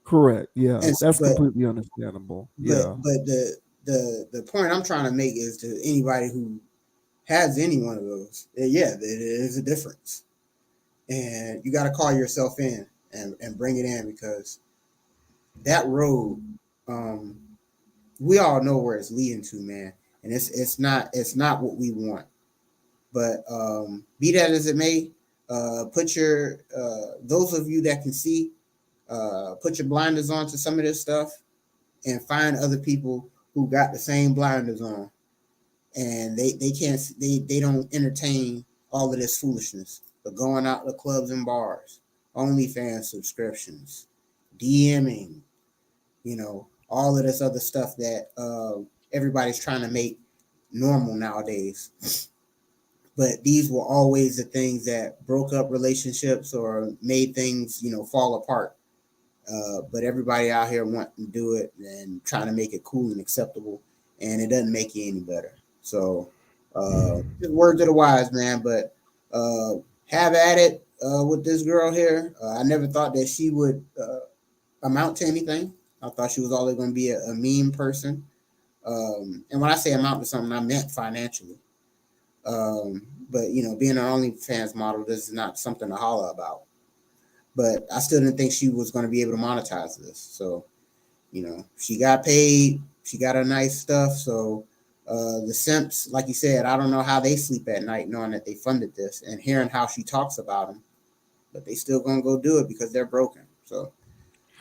Correct. Yeah, that's completely understandable. But the point I'm trying to make is to anybody who has any one of those, there is a difference, and you got to call yourself in and bring it in, because that road, we all know where it's leading to, man, and it's not what we want. But be that as it may, put your those of you that can see, put your blinders on to some of this stuff, and find other people who got the same blinders on, and they don't entertain all of this foolishness, but going out to clubs and bars, OnlyFans subscriptions, DMing, all of this other stuff that everybody's trying to make normal nowadays. But these were always the things that broke up relationships or made things, fall apart. But everybody out here wanting to do it and trying to make it cool and acceptable, and it doesn't make you any better. So, just words of the wise, man. But have at it with this girl here. I never thought that she would amount to anything. I thought she was always going to be a meme person. And when I say amount to something, I meant financially. But being an OnlyFans model, this is not something to holler about. But I still didn't think she was going to be able to monetize this. So, she got paid. She got her nice stuff. So the simps, like you said, I don't know how they sleep at night knowing that they funded this and hearing how she talks about them. But they still going to go do it because they're broken. So.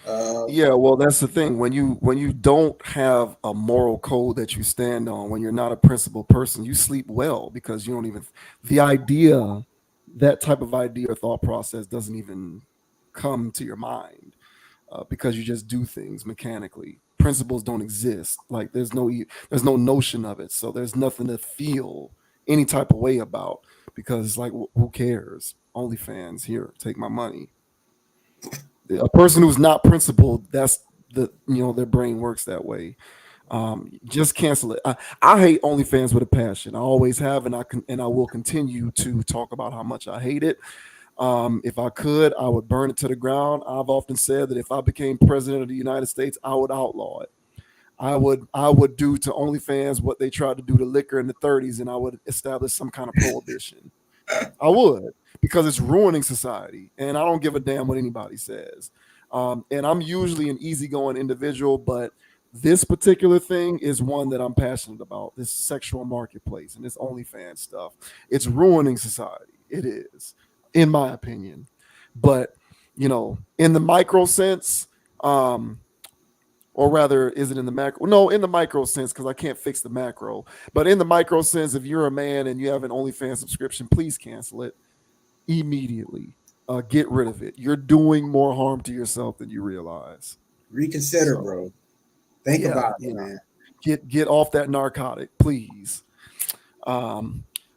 Well, that's the thing. When you don't have a moral code that you stand on, when you're not a principled person, you sleep well because you don't even that type of idea or thought process doesn't even come to your mind because you just do things mechanically. Principles don't exist. Like there's no notion of it, so there's nothing to feel any type of way about because it's like who cares? OnlyFans, here, take my money. A person who's not principled, that's their brain works that way. Just cancel it. I hate OnlyFans with a passion. I always have, and I will continue to talk about how much I hate it. If I could, I would burn it to the ground. I've often said that if I became president of the United States, I would outlaw it. I would do to OnlyFans what they tried to do to liquor in the 30s, and I would establish some kind of prohibition. I would, because it's ruining society, and I don't give a damn what anybody says. And I'm usually an easygoing individual, but this particular thing is one that I'm passionate about. This sexual marketplace and this OnlyFans stuff. It's ruining society. It is, in my opinion. But in the micro sense, or rather, is it in the macro? No, in the micro sense, because I can't fix the macro. But in the micro sense, if you're a man and you have an OnlyFans subscription, please cancel it immediately. Get rid of it. You're doing more harm to yourself than you realize. Reconsider, bro. Think about it, man. Get off that narcotic, please. All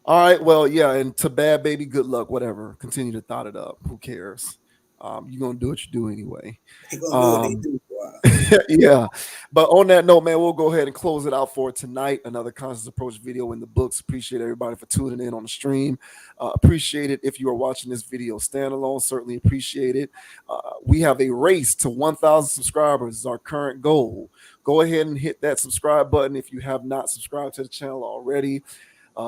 right. Well, and to Bad Baby, good luck. Whatever. Continue to thought it up. Who cares? You're gonna do what you do anyway. They gonna do what they Um, do. Boy. yeah. But on that note, man, we'll go ahead and close it out for tonight. Another Conscious Approach video in the books. Appreciate everybody for tuning in on the stream. Appreciate it if you are watching this video standalone. Certainly appreciate it. We have a race to 1,000 subscribers is our current goal. Go ahead and hit that subscribe button if you have not subscribed to the channel already.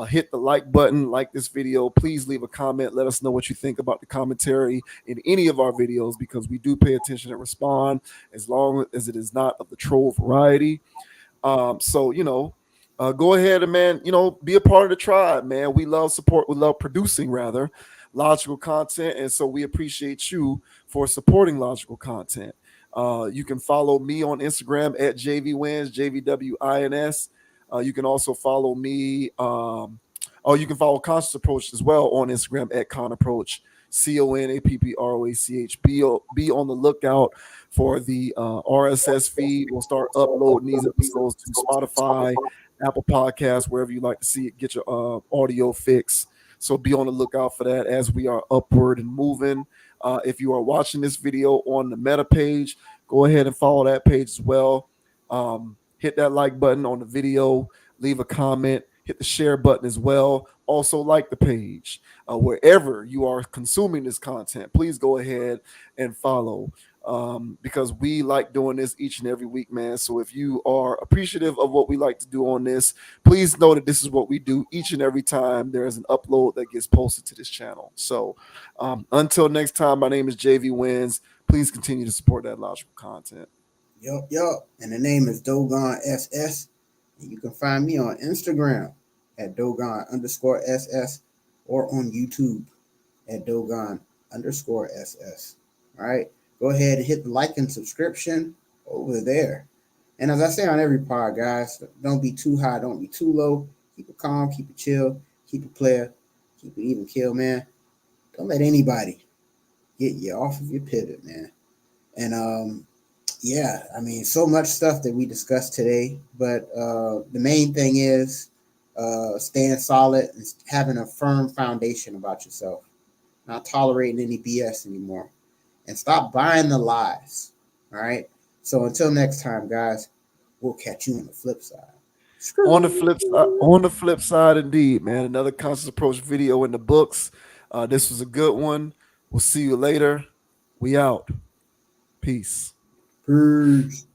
Hit the like button, like this video. Please leave a comment. Let us know what you think about the commentary in any of our videos because we do pay attention and respond as long as it is not of the troll variety. So, go ahead and, man, be a part of the tribe, man. We love support. We love producing, rather, logical content. And so we appreciate you for supporting logical content. You can follow me on Instagram at JVWins, JVWINS. You can also follow me. You can follow Conscious Approach as well on Instagram at ConApproach, CONAPPROACH. Be on the lookout for the RSS feed. We'll start uploading these episodes to Spotify, Apple Podcasts, wherever you like to see it. Get your audio fix. So be on the lookout for that as we are upward and moving. If you are watching this video on the Meta page, go ahead and follow that page as well. Hit that like button on the video, leave a comment, hit the share button as well. Also like the page. Wherever you are consuming this content, please go ahead and follow because we like doing this each and every week, man. So if you are appreciative of what we like to do on this, please know that this is what we do each and every time there is an upload that gets posted to this channel. So until next time, my name is JV Wins. Please continue to support that logical content. Yup. And the name is Dogon SS. And you can find me on Instagram at Dogon_SS or on YouTube at Dogon_SS. All right. Go ahead and hit the like and subscription over there. And as I say on every pod, guys, don't be too high, don't be too low. Keep it calm, keep it chill, keep it player, keep it even kill, man. Don't let anybody get you off of your pivot, man. And yeah, I mean, so much stuff that we discussed today, but the main thing is staying solid and having a firm foundation about yourself, not tolerating any BS anymore, and stop buying the lies. All right. So until next time, guys, we'll catch you on the flip side. On the flip side, indeed, man. Another Conscious Approach video in the books. This was a good one. We'll see you later. We out. Peace. Peace.